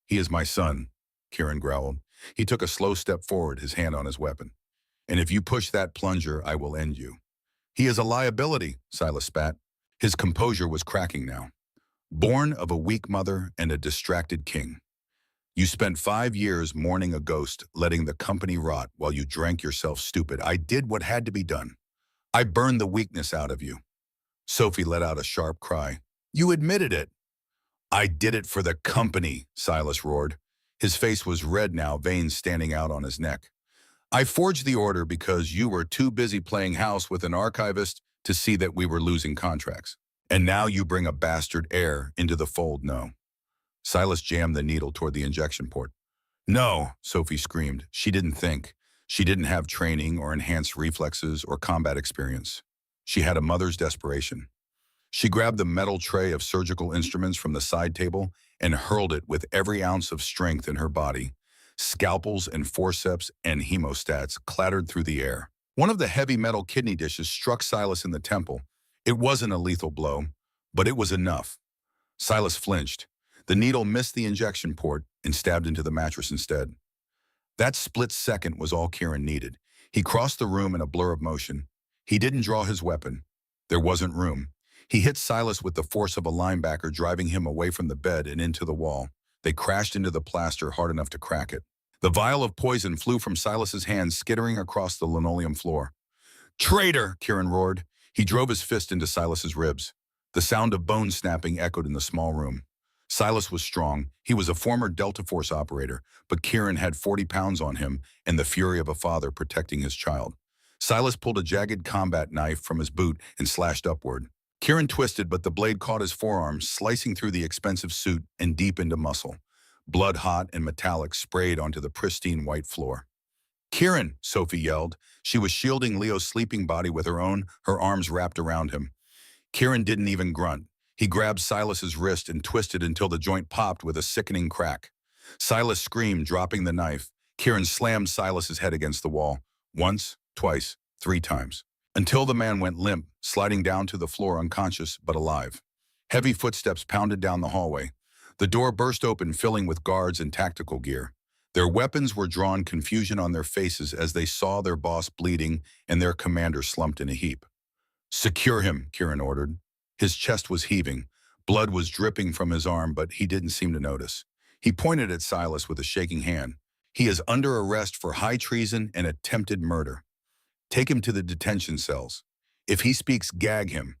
"He is my son," Kieran growled. He took a slow step forward, his hand on his weapon. "And if you push that plunger, I will end you." "He is a liability," Silas spat. His composure was cracking now. "Born of a weak mother and a distracted king. You spent 5 years mourning a ghost, letting the company rot while you drank yourself stupid. I did what had to be done. I burned the weakness out of you." Sophie let out a sharp cry. "You admitted it." "I did it for the company," Silas roared. His face was red now, veins standing out on his neck. "I forged the order because you were too busy playing house with an archivist to see that we were losing contracts. And now you bring a bastard heir into the fold, no." Silas jammed the needle toward the injection port. "No," Sophie screamed. She didn't think. She didn't have training or enhanced reflexes or combat experience. She had a mother's desperation. She grabbed the metal tray of surgical instruments from the side table and hurled it with every ounce of strength in her body. Scalpels and forceps and hemostats clattered through the air. One of the heavy metal kidney dishes struck Silas in the temple. It wasn't a lethal blow, but it was enough. Silas flinched. The needle missed the injection port and stabbed into the mattress instead. That split second was all Kieran needed. He crossed the room in a blur of motion. He didn't draw his weapon. There wasn't room. He hit Silas with the force of a linebacker, driving him away from the bed and into the wall. They crashed into the plaster hard enough to crack it. The vial of poison flew from Silas's hands, skittering across the linoleum floor. "Traitor!" Kieran roared. He drove his fist into Silas's ribs. The sound of bone snapping echoed in the small room. Silas was strong. He was a former Delta Force operator, but Kieran had 40 pounds on him and the fury of a father protecting his child. Silas pulled a jagged combat knife from his boot and slashed upward. Kieran twisted, but the blade caught his forearm, slicing through the expensive suit and deep into muscle. Blood, hot and metallic, sprayed onto the pristine white floor. "Kieran!" Sophie yelled. She was shielding Leo's sleeping body with her own, her arms wrapped around him. Kieran didn't even grunt. He grabbed Silas's wrist and twisted until the joint popped with a sickening crack. Silas screamed, dropping the knife. Kieran slammed Silas's head against the wall. Once, twice, 3 times. Until the man went limp, sliding down to the floor unconscious but alive. Heavy footsteps pounded down the hallway. The door burst open, filling with guards in tactical gear. Their weapons were drawn, confusion on their faces as they saw their boss bleeding and their commander slumped in a heap. "Secure him," Kieran ordered. His chest was heaving. Blood was dripping from his arm, but he didn't seem to notice. He pointed at Silas with a shaking hand. "He is under arrest for high treason and attempted murder. Take him to the detention cells. If he speaks, gag him.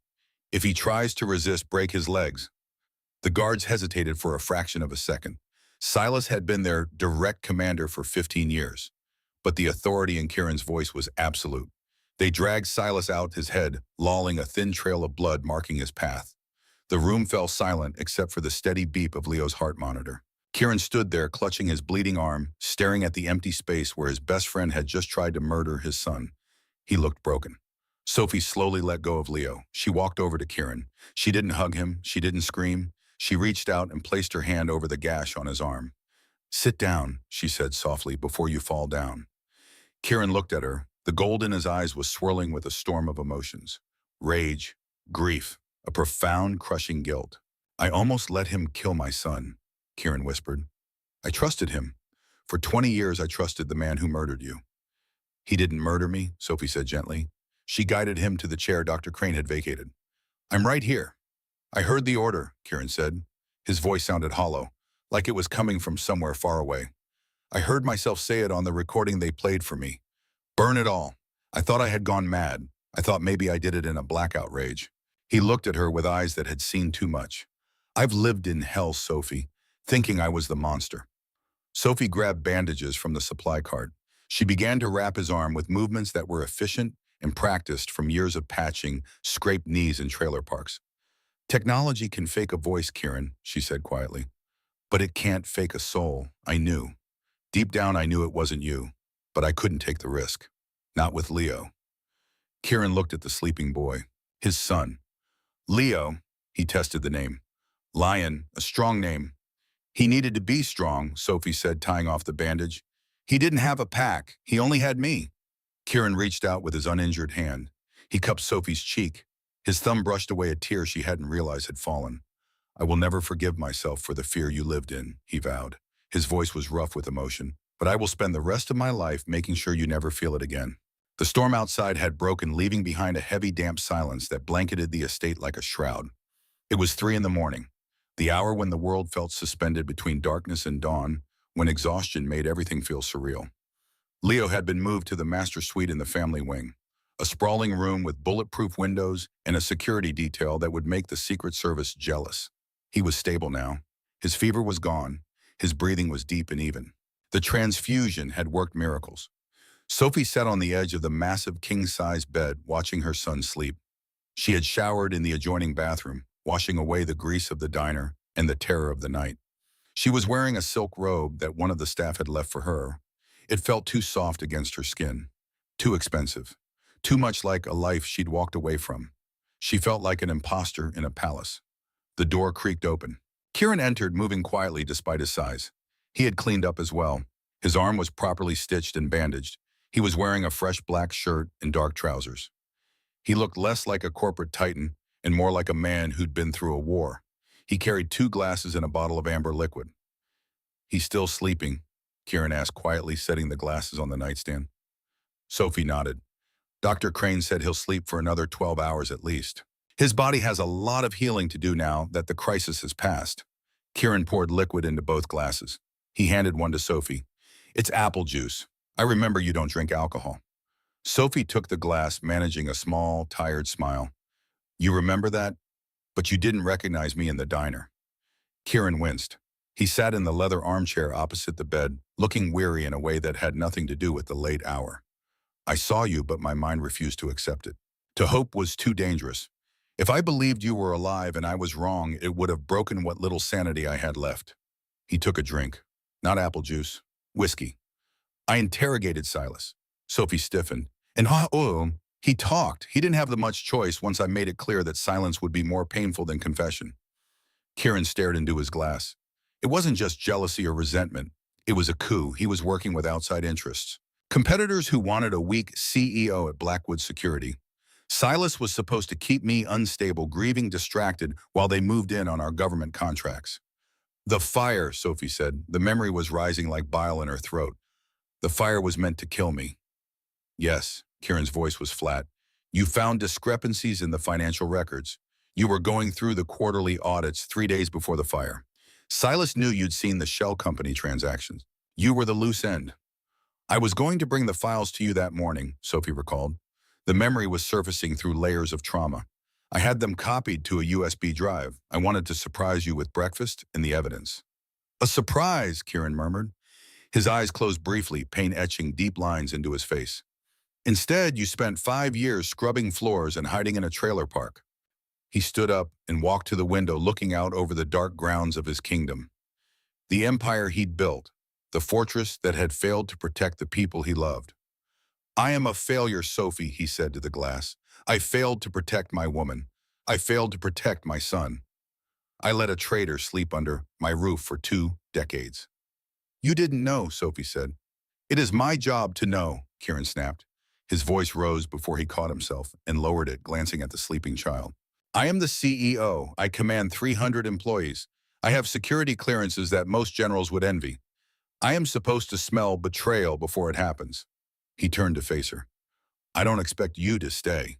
If he tries to resist, break his legs." The guards hesitated for a fraction of a second. Silas had been their direct commander for 15 years, but the authority in Kieran's voice was absolute. They dragged Silas out, his head lolling, a thin trail of blood marking his path. The room fell silent except for the steady beep of Leo's heart monitor. Kieran stood there, clutching his bleeding arm, staring at the empty space where his best friend had just tried to murder his son. He looked broken. Sophie slowly let go of Leo. She walked over to Kieran. She didn't hug him. She didn't scream. She reached out and placed her hand over the gash on his arm. "Sit down," she said softly, "before you fall down." Kieran looked at her. The gold in his eyes was swirling with a storm of emotions. Rage, grief, a profound, crushing guilt. "I almost let him kill my son," Kieran whispered. "I trusted him. For 20 years I trusted the man who murdered you." "He didn't murder me," Sophie said gently. She guided him to the chair Dr. Crane had vacated. "I'm right here." "I heard the order," Kieran said. His voice sounded hollow, like it was coming from somewhere far away. "I heard myself say it on the recording they played for me. Burn it all. I thought I had gone mad. I thought maybe I did it in a blackout rage." He looked at her with eyes that had seen too much. "I've lived in hell, Sophie, thinking I was the monster." Sophie grabbed bandages from the supply cart. She began to wrap his arm with movements that were efficient and practiced from years of patching, scraped knees in trailer parks. "Technology can fake a voice, Kieran," she said quietly. "But it can't fake a soul." I knew. Deep down I knew it wasn't you, but I couldn't take the risk. Not with Leo. Kieran looked at the sleeping boy, his son. Leo, he tested the name. Lion, a strong name. "He needed to be strong," Sophie said, tying off the bandage. "He didn't have a pack. He only had me." Kieran reached out with his uninjured hand. He cupped Sophie's cheek. His thumb brushed away a tear she hadn't realized had fallen. "I will never forgive myself for the fear you lived in," he vowed. His voice was rough with emotion. "But I will spend the rest of my life making sure you never feel it again." The storm outside had broken, leaving behind a heavy, damp silence that blanketed the estate like a shroud. It was 3 in the morning, the hour when the world felt suspended between darkness and dawn, when exhaustion made everything feel surreal. Leo had been moved to the master suite in the family wing, a sprawling room with bulletproof windows and a security detail that would make the Secret Service jealous. He was stable now. His fever was gone. His breathing was deep and even. The transfusion had worked miracles. Sophie sat on the edge of the massive king-size bed, watching her son sleep. She had showered in the adjoining bathroom, washing away the grease of the diner and the terror of the night. She was wearing a silk robe that one of the staff had left for her. It felt too soft against her skin, too expensive, too much like a life she'd walked away from. She felt like an imposter in a palace. The door creaked open. Kieran entered, moving quietly despite his size. He had cleaned up as well. His arm was properly stitched and bandaged. He was wearing a fresh black shirt and dark trousers. He looked less like a corporate titan and more like a man who'd been through a war. He carried 2 glasses and a bottle of amber liquid. He's still sleeping, Kieran asked quietly, setting the glasses on the nightstand. Sophie nodded. Dr. Crane said he'll sleep for another 12 hours at least. His body has a lot of healing to do now that the crisis has passed. Kieran poured liquid into both glasses. He handed one to Sophie. It's apple juice. I remember you don't drink alcohol. Sophie took the glass, managing a small, tired smile. You remember that? But you didn't recognize me in the diner. Kieran winced. He sat in the leather armchair opposite the bed, looking weary in a way that had nothing to do with the late hour. I saw you, but my mind refused to accept it. To hope was too dangerous. If I believed you were alive and I was wrong, it would have broken what little sanity I had left. He took a drink. Not apple juice. Whiskey. I interrogated Silas. Sophie stiffened. And he talked. He didn't have the much choice once I made it clear that silence would be more painful than confession. Kieran stared into his glass. It wasn't just jealousy or resentment. It was a coup. He was working with outside interests. Competitors who wanted a weak CEO at Blackwood Security. Silas was supposed to keep me unstable, grieving, distracted while they moved in on our government contracts. The fire, Sophie said. The memory was rising like bile in her throat. The fire was meant to kill me. Yes, Kieran's voice was flat. You found discrepancies in the financial records. You were going through the quarterly audits 3 days before the fire. Silas knew you'd seen the shell company transactions. You were the loose end. I was going to bring the files to you that morning, Sophie recalled. The memory was surfacing through layers of trauma. I had them copied to a USB drive. I wanted to surprise you with breakfast and the evidence. A surprise, Kieran murmured. His eyes closed briefly, pain etching deep lines into his face. Instead, you spent 5 years scrubbing floors and hiding in a trailer park. He stood up and walked to the window, looking out over the dark grounds of his kingdom. The empire he'd built, the fortress that had failed to protect the people he loved. I am a failure, Sophie, he said to the glass. I failed to protect my woman. I failed to protect my son. I let a traitor sleep under my roof for 2 decades. You didn't know, Sophie said. It is my job to know, Kieran snapped. His voice rose before he caught himself and lowered it, glancing at the sleeping child. I am the CEO. I command 300 employees. I have security clearances that most generals would envy. I am supposed to smell betrayal before it happens. He turned to face her. I don't expect you to stay.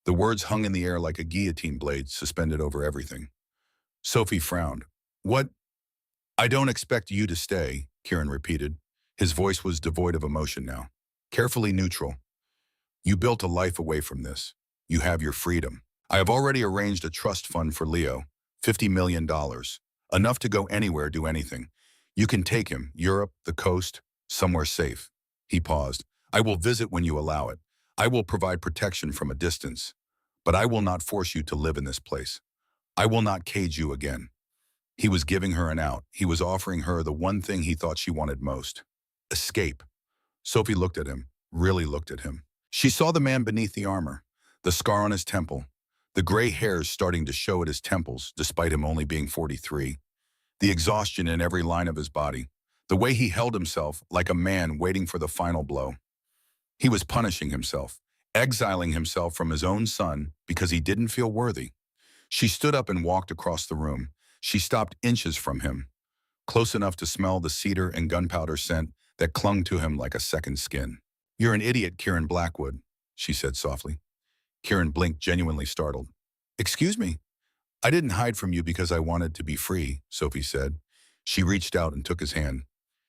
The words hung in the air like a guillotine blade suspended over everything. Sophie frowned. What? I don't expect you to stay, Kieran repeated. His voice was devoid of emotion now, carefully neutral. You built a life away from this. You have your freedom. I have already arranged a trust fund for Leo, $50 million, enough to go anywhere, do anything. You can take him, Europe, the coast, somewhere safe. He paused. I will visit when you allow it. I will provide protection from a distance. But I will not force you to live in this place. I will not cage you again. He was giving her an out. He was offering her the one thing he thought she wanted most. Escape. Sophie looked at him, really looked at him. She saw the man beneath the armor, the scar on his temple, the gray hairs starting to show at his temples, despite him only being 43, the exhaustion in every line of his body, the way he held himself like a man waiting for the final blow. He was punishing himself, exiling himself from his own son because he didn't feel worthy. She stood up and walked across the room. She stopped inches from him, close enough to smell the cedar and gunpowder scent that clung to him like a second skin. You're an idiot, Kieran Blackwood, she said softly. Kieran blinked, genuinely startled. Excuse me? I didn't hide from you because I wanted to be free, Sophie said. She reached out and took his hand.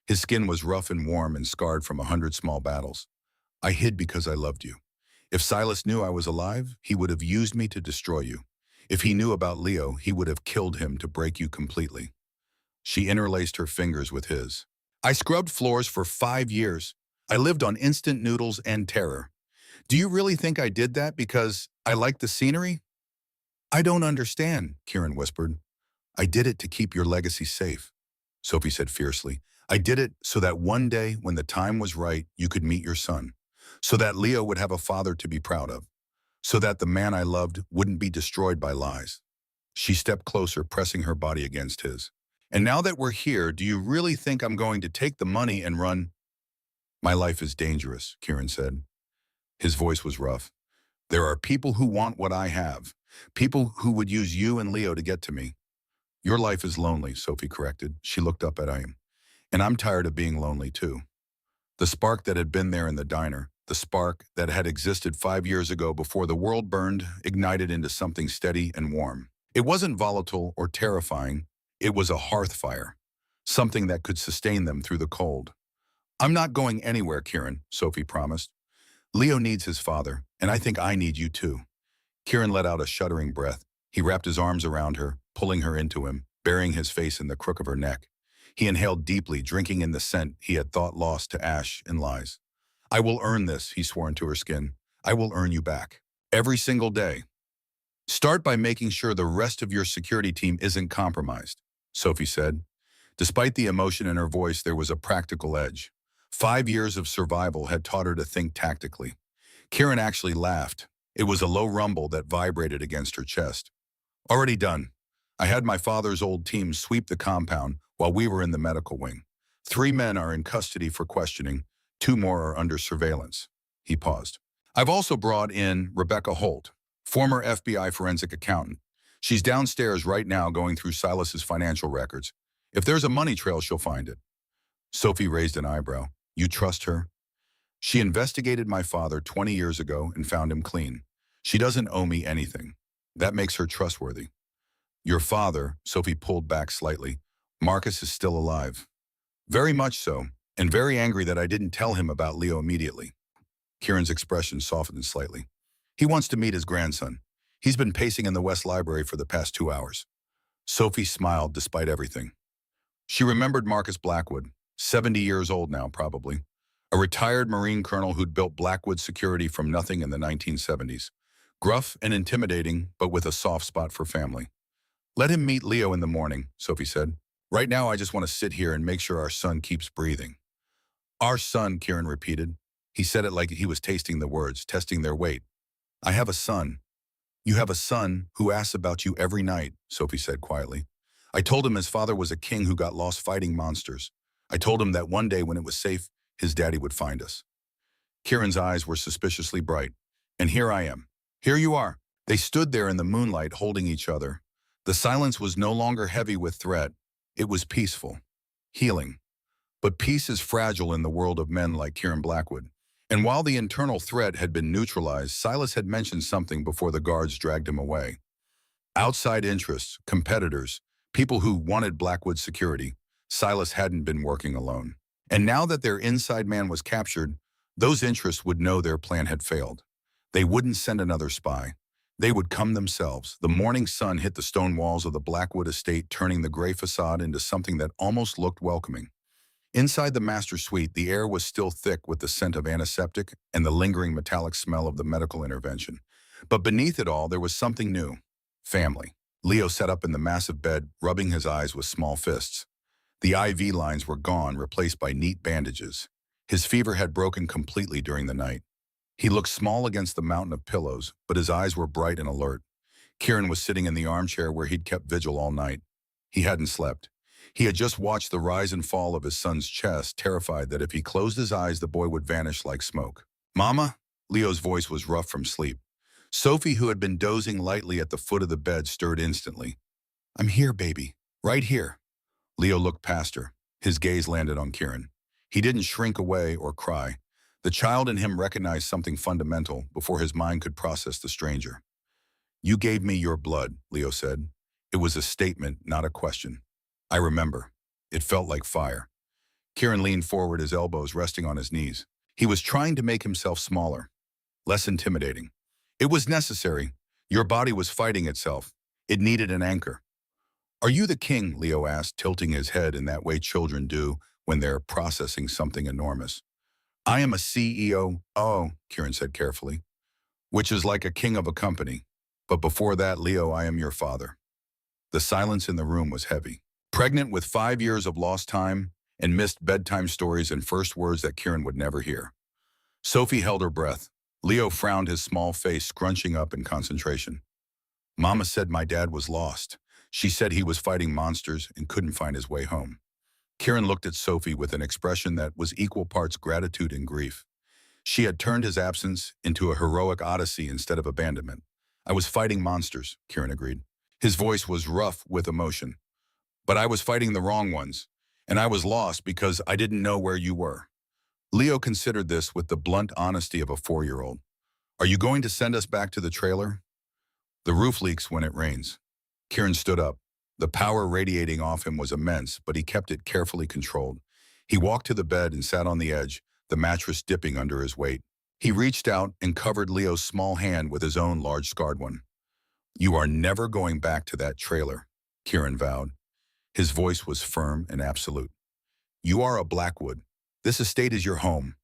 His skin was rough and warm and scarred from 100 small battles. I hid because I loved you. If Silas knew I was alive, he would have used me to destroy you. If he knew about Leo, he would have killed him to break you completely. She interlaced her fingers with his. I scrubbed floors for 5 years. I lived on instant noodles and terror. Do you really think I did that because I liked the scenery? I don't understand, Kieran whispered. I did it to keep your legacy safe, Sophie said fiercely. I did it so that one day, when the time was right, you could meet your son. So that Leo would have a father to be proud of. So that the man I loved wouldn't be destroyed by lies. She stepped closer, pressing her body against his. And now that we're here, do you really think I'm going to take the money and run? My life is dangerous, Kieran said. His voice was rough. There are people who want what I have. People who would use you and Leo to get to me. Your life is lonely, Sophie corrected. She looked up at him. And I'm tired of being lonely, too. The spark that had been there in the diner, the spark that had existed 5 years ago before the world burned, ignited into something steady and warm. It wasn't volatile or terrifying. It was a hearth fire, something that could sustain them through the cold. I'm not going anywhere, Kieran, Sophie promised. Leo needs his father, and I think I need you too. Kieran let out a shuddering breath. He wrapped his arms around her, pulling her into him, burying his face in the crook of her neck. He inhaled deeply, drinking in the scent he had thought lost to ash and lies. I will earn this, he swore into her skin. I will earn you back. Every single day. Start by making sure the rest of your security team isn't compromised, Sophie said. Despite the emotion in her voice, there was a practical edge. 5 years of survival had taught her to think tactically. Kieran actually laughed. It was a low rumble that vibrated against her chest. Already done. I had my father's old team sweep the compound while we were in the medical wing. 3 men are in custody for questioning. 2 more are under surveillance. He paused. I've also brought in Rebecca Holt, former FBI forensic accountant. She's downstairs right now going through Silas's financial records. If there's a money trail, she'll find it. Sophie raised an eyebrow. You trust her? She investigated my father 20 years ago and found him clean. She doesn't owe me anything. That makes her trustworthy. Your father, Sophie pulled back slightly. Marcus is still alive. Very much so, and very angry that I didn't tell him about Leo immediately. Kieran's expression softened slightly. He wants to meet his grandson. He's been pacing in the West Library for the past 2 hours. Sophie smiled despite everything. She remembered Marcus Blackwood, 70 years old now probably, a retired Marine colonel who'd built Blackwood security from nothing in the 1970s. Gruff and intimidating, but with a soft spot for family. Let him meet Leo in the morning, Sophie said. Right now I just want to sit here and make sure our son keeps breathing. Our son, Kieran repeated. He said it like he was tasting the words, testing their weight. I have a son. You have a son who asks about you every night, Sophie said quietly. I told him his father was a king who got lost fighting monsters. I told him that one day when it was safe, his daddy would find us. Kieran's eyes were suspiciously bright. And here I am. Here you are. They stood there in the moonlight holding each other. The silence was no longer heavy with threat. It was peaceful, healing. But peace is fragile in the world of men like Kieran Blackwood. And while the internal threat had been neutralized, Silas had mentioned something before the guards dragged him away. Outside interests, competitors, people who wanted Blackwood's security. Silas hadn't been working alone. And now that their inside man was captured, those interests would know their plan had failed. They wouldn't send another spy. They would come themselves. The morning sun hit the stone walls of the Blackwood estate, turning the gray facade into something that almost looked welcoming. Inside the master suite, the air was still thick with the scent of antiseptic and the lingering metallic smell of the medical intervention. But beneath it all, there was something new. Family. Leo sat up in the massive bed, rubbing his eyes with small fists. The IV lines were gone, replaced by neat bandages. His fever had broken completely during the night. He looked small against the mountain of pillows, but his eyes were bright and alert. Kieran was sitting in the armchair where he'd kept vigil all night. He hadn't slept. He had just watched the rise and fall of his son's chest, terrified that if he closed his eyes, the boy would vanish like smoke. Mama? Leo's voice was rough from sleep. Sophie, who had been dozing lightly at the foot of the bed, stirred instantly. I'm here, baby. Right here. Leo looked past her. His gaze landed on Kieran. He didn't shrink away or cry. The child in him recognized something fundamental before his mind could process the stranger. You gave me your blood, Leo said. It was a statement, not a question. I remember. It felt like fire. Kieran leaned forward, his elbows resting on his knees. He was trying to make himself smaller, less intimidating. It was necessary. Your body was fighting itself. It needed an anchor. Are you the king? Leo asked, tilting his head in that way children do when they're processing something enormous. I am a CEO. Oh, Kieran said carefully, which is like a king of a company. But before that, Leo, I am your father. The silence in the room was heavy. Pregnant with 5 years of lost time and missed bedtime stories and first words that Kieran would never hear. Sophie held her breath. Leo frowned, his small face scrunching up in concentration. Mama said my dad was lost. She said he was fighting monsters and couldn't find his way home. Kieran looked at Sophie with an expression that was equal parts gratitude and grief. She had turned his absence into a heroic odyssey instead of abandonment. I was fighting monsters, Kieran agreed. His voice was rough with emotion. But I was fighting the wrong ones, and I was lost because I didn't know where you were. Leo considered this with the blunt honesty of a 4-year-old. Are you going to send us back to the trailer? The roof leaks when it rains. Kieran stood up. The power radiating off him was immense, but he kept it carefully controlled. He walked to the bed and sat on the edge, the mattress dipping under his weight. He reached out and covered Leo's small hand with his own large scarred one. You are never going back to that trailer, Kieran vowed. His voice was firm and absolute. You are a Blackwood. This estate is your home.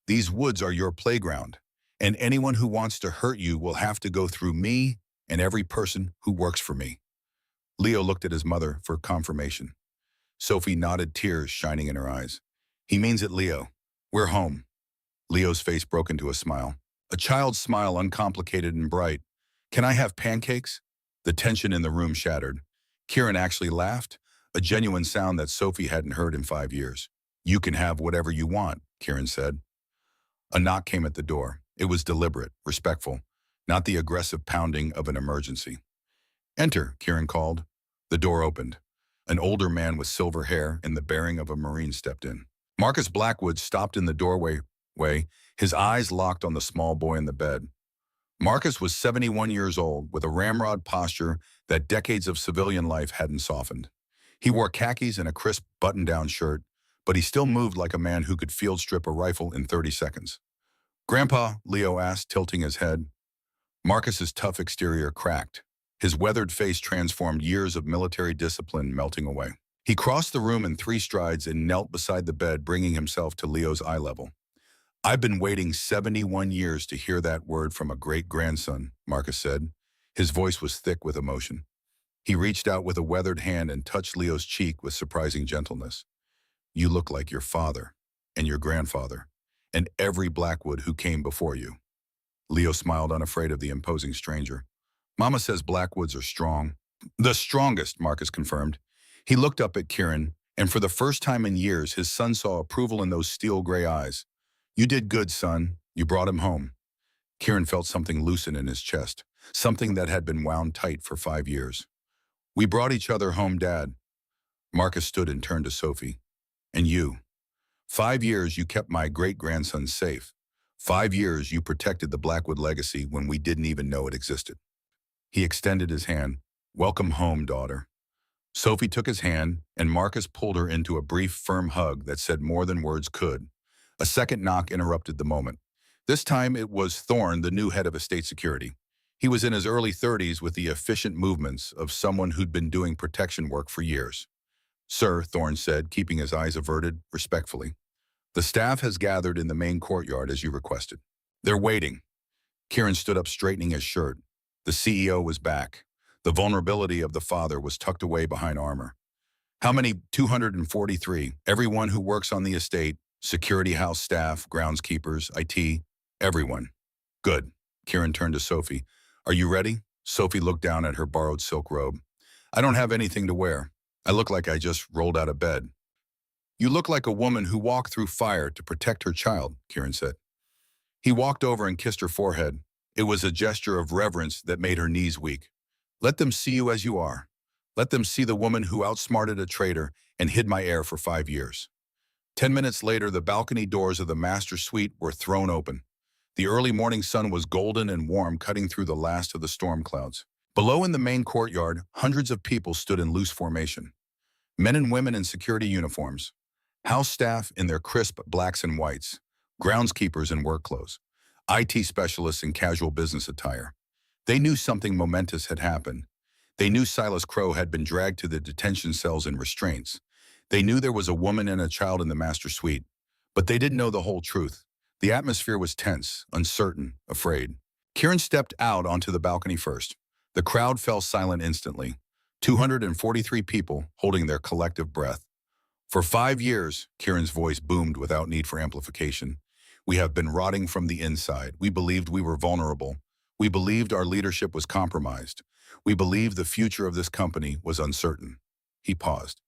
These woods are your playground, and anyone who wants to hurt you will have to go through me and every person who works for me. Leo looked at his mother for confirmation. Sophie nodded, tears shining in her eyes. He means it, Leo. We're home. Leo's face broke into a smile. A child's smile, uncomplicated and bright. Can I have pancakes? The tension in the room shattered. Kieran actually laughed, a genuine sound that Sophie hadn't heard in 5 years. You can have whatever you want, Kieran said. A knock came at the door. It was deliberate, respectful, not the aggressive pounding of an emergency. Enter, Kieran called. The door opened. An older man with silver hair and the bearing of a Marine stepped in. Marcus Blackwood stopped in the doorway, his eyes locked on the small boy in the bed. Marcus was 71 years old, with a ramrod posture that decades of civilian life hadn't softened. He wore khakis and a crisp button-down shirt, but he still moved like a man who could field strip a rifle in 30 seconds. Grandpa, Leo asked, tilting his head. Marcus's tough exterior cracked. His weathered face transformed, years of military discipline melting away. He crossed the room in 3 strides and knelt beside the bed, bringing himself to Leo's eye level. I've been waiting 71 years to hear that word from a great-grandson, Marcus said. His voice was thick with emotion. He reached out with a weathered hand and touched Leo's cheek with surprising gentleness. You look like your father, and your grandfather, and every Blackwood who came before you. Leo smiled, unafraid of the imposing stranger. Mama says Blackwoods are strong. The strongest, Marcus confirmed. He looked up at Kieran, and for the first time in years, his son saw approval in those steel-gray eyes. You did good, son. You brought him home. Kieran felt something loosen in his chest, something that had been wound tight for 5 years. We brought each other home, Dad. Marcus stood and turned to Sophie. And you. 5 years you kept my great-grandson safe. 5 years you protected the Blackwood legacy when we didn't even know it existed. He extended his hand. Welcome home, daughter. Sophie took his hand, and Marcus pulled her into a brief, firm hug that said more than words could. A second knock interrupted the moment. This time it was Thorne, the new head of estate security. He was in his early 30s with the efficient movements of someone who'd been doing protection work for years. Sir, Thorne said, keeping his eyes averted, respectfully. The staff has gathered in the main courtyard as you requested. They're waiting. Kieran stood up, straightening his shirt. The CEO was back. The vulnerability of the father was tucked away behind armor. How many? 243. Everyone who works on the estate, security house staff, groundskeepers, IT, everyone. Good. Kieran turned to Sophie. Are you ready? Sophie looked down at her borrowed silk robe. I don't have anything to wear. I look like I just rolled out of bed. You look like a woman who walked through fire to protect her child, Kieran said. He walked over and kissed her forehead. It was a gesture of reverence that made her knees weak. Let them see you as you are. Let them see the woman who outsmarted a traitor and hid my heir for 5 years. 10 minutes later, the balcony doors of the master suite were thrown open. The early morning sun was golden and warm, cutting through the last of the storm clouds. Below in the main courtyard, hundreds of people stood in loose formation. Men and women in security uniforms, house staff in their crisp blacks and whites, groundskeepers in work clothes, IT specialists in casual business attire. They knew something momentous had happened. They knew Silas Crow had been dragged to the detention cells in restraints. They knew there was a woman and a child in the master suite, but they didn't know the whole truth. The atmosphere was tense, uncertain, afraid. Kieran stepped out onto the balcony first. The crowd fell silent instantly. 243 people holding their collective breath. For 5 years, Kieran's voice boomed without need for amplification. We have been rotting from the inside. We believed we were vulnerable. We believed our leadership was compromised. We believed the future of this company was uncertain. He paused.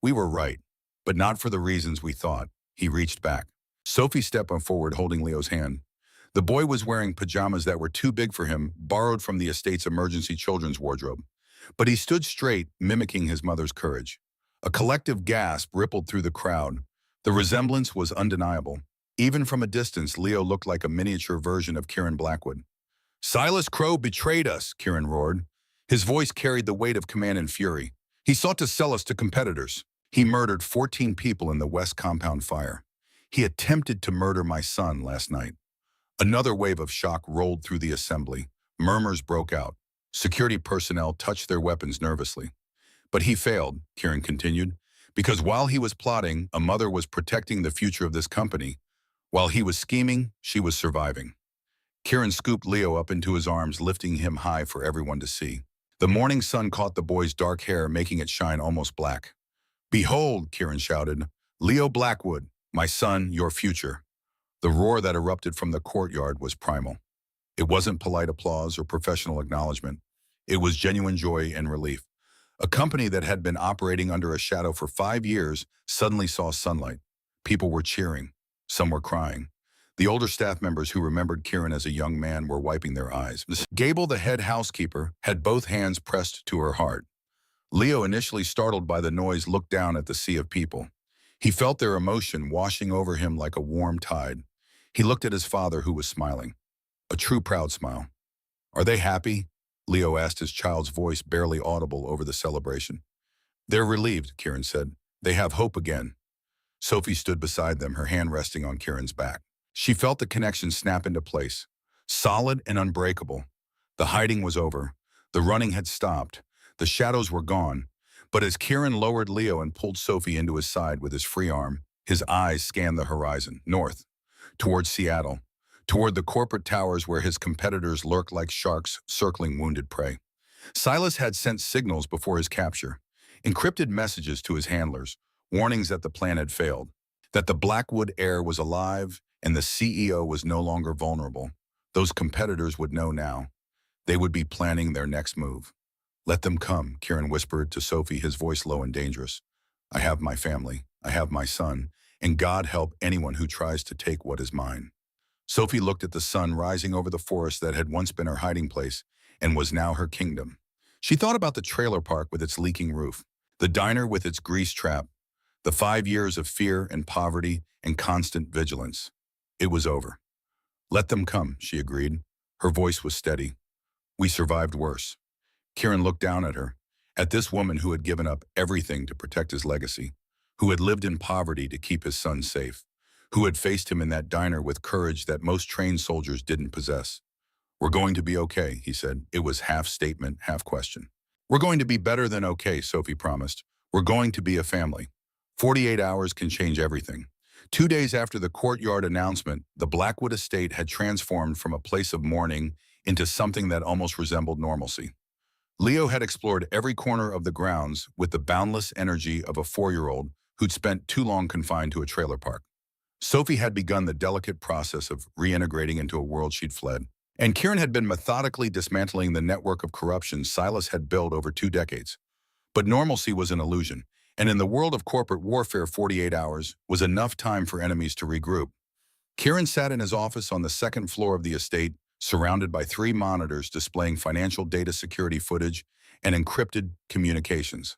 We were right, but not for the reasons we thought. He reached back. Sophie stepped forward, holding Leo's hand. The boy was wearing pajamas that were too big for him, borrowed from the estate's emergency children's wardrobe. But he stood straight, mimicking his mother's courage. A collective gasp rippled through the crowd. The resemblance was undeniable. Even from a distance, Leo looked like a miniature version of Kieran Blackwood. "Silas Crowe betrayed us," Kieran roared. His voice carried the weight of command and fury. "He sought to sell us to competitors. He murdered 14 people in the West Compound fire. He attempted to murder my son last night." Another wave of shock rolled through the assembly. Murmurs broke out. Security personnel touched their weapons nervously. "But he failed," Kieran continued, "because while he was plotting, a mother was protecting the future of this company. While he was scheming, she was surviving." Kieran scooped Leo up into his arms, lifting him high for everyone to see. The morning sun caught the boy's dark hair, making it shine almost black. "Behold," Kieran shouted, "Leo Blackwood, my son, your future." The roar that erupted from the courtyard was primal. It wasn't polite applause or professional acknowledgement. It was genuine joy and relief. A company that had been operating under a shadow for 5 years suddenly saw sunlight. People were cheering. Some were crying. The older staff members who remembered Kieran as a young man were wiping their eyes. Gable, the head housekeeper, had both hands pressed to her heart. Leo, initially startled by the noise, looked down at the sea of people. He felt their emotion washing over him like a warm tide. He looked at his father, who was smiling. A true proud smile. "Are they happy?" Leo asked, his child's voice barely audible over the celebration. "They're relieved," Kieran said. "They have hope again." Sophie stood beside them, her hand resting on Kieran's back. She felt the connection snap into place, solid and unbreakable. The hiding was over. The running had stopped. The shadows were gone. But as Kieran lowered Leo and pulled Sophie into his side with his free arm, his eyes scanned the horizon, north, toward Seattle, toward the corporate towers where his competitors lurked like sharks circling wounded prey. Silas had sent signals before his capture, encrypted messages to his handlers, warnings that the plan had failed, that the Blackwood heir was alive and the CEO was no longer vulnerable. Those competitors would know now. They would be planning their next move. "Let them come," Kieran whispered to Sophie, his voice low and dangerous. "I have my family, I have my son, and God help anyone who tries to take what is mine." Sophie looked at the sun rising over the forest that had once been her hiding place and was now her kingdom. She thought about the trailer park with its leaking roof, the diner with its grease trap, the 5 years of fear and poverty and constant vigilance. It was over. "Let them come," she agreed. Her voice was steady. "We survived worse." Kieran looked down at her, at this woman who had given up everything to protect his legacy, who had lived in poverty to keep his son safe, who had faced him in that diner with courage that most trained soldiers didn't possess. "We're going to be okay," he said. It was half statement, half question. "We're going to be better than okay," Sophie promised. "We're going to be a family." 48 hours can change everything. 2 days after the courtyard announcement, the Blackwood estate had transformed from a place of mourning into something that almost resembled normalcy. Leo had explored every corner of the grounds with the boundless energy of a 4-year-old who'd spent too long confined to a trailer park. Sophie had begun the delicate process of reintegrating into a world she'd fled. And Kieran had been methodically dismantling the network of corruption Silas had built over 2 decades. But normalcy was an illusion, and in the world of corporate warfare, 48 hours was enough time for enemies to regroup. Kieran sat in his office on the second floor of the estate, surrounded by 3 monitors displaying financial data, security footage, and encrypted communications.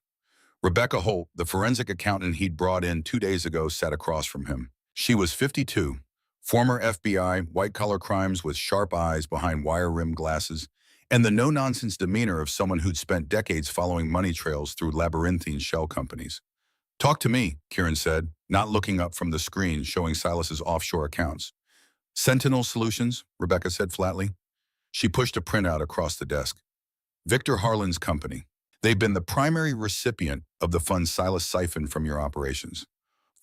Rebecca Holt, the forensic accountant he'd brought in 2 days ago, sat across from him. She was 52, former FBI, white-collar crimes with sharp eyes behind wire-rimmed glasses, and the no-nonsense demeanor of someone who'd spent decades following money trails through labyrinthine shell companies. "Talk to me," Kieran said, not looking up from the screen showing Silas's offshore accounts. "Sentinel Solutions," Rebecca said flatly. She pushed a printout across the desk. "Victor Harlan's company. They've been the primary recipient of the funds Silas siphoned from your operations.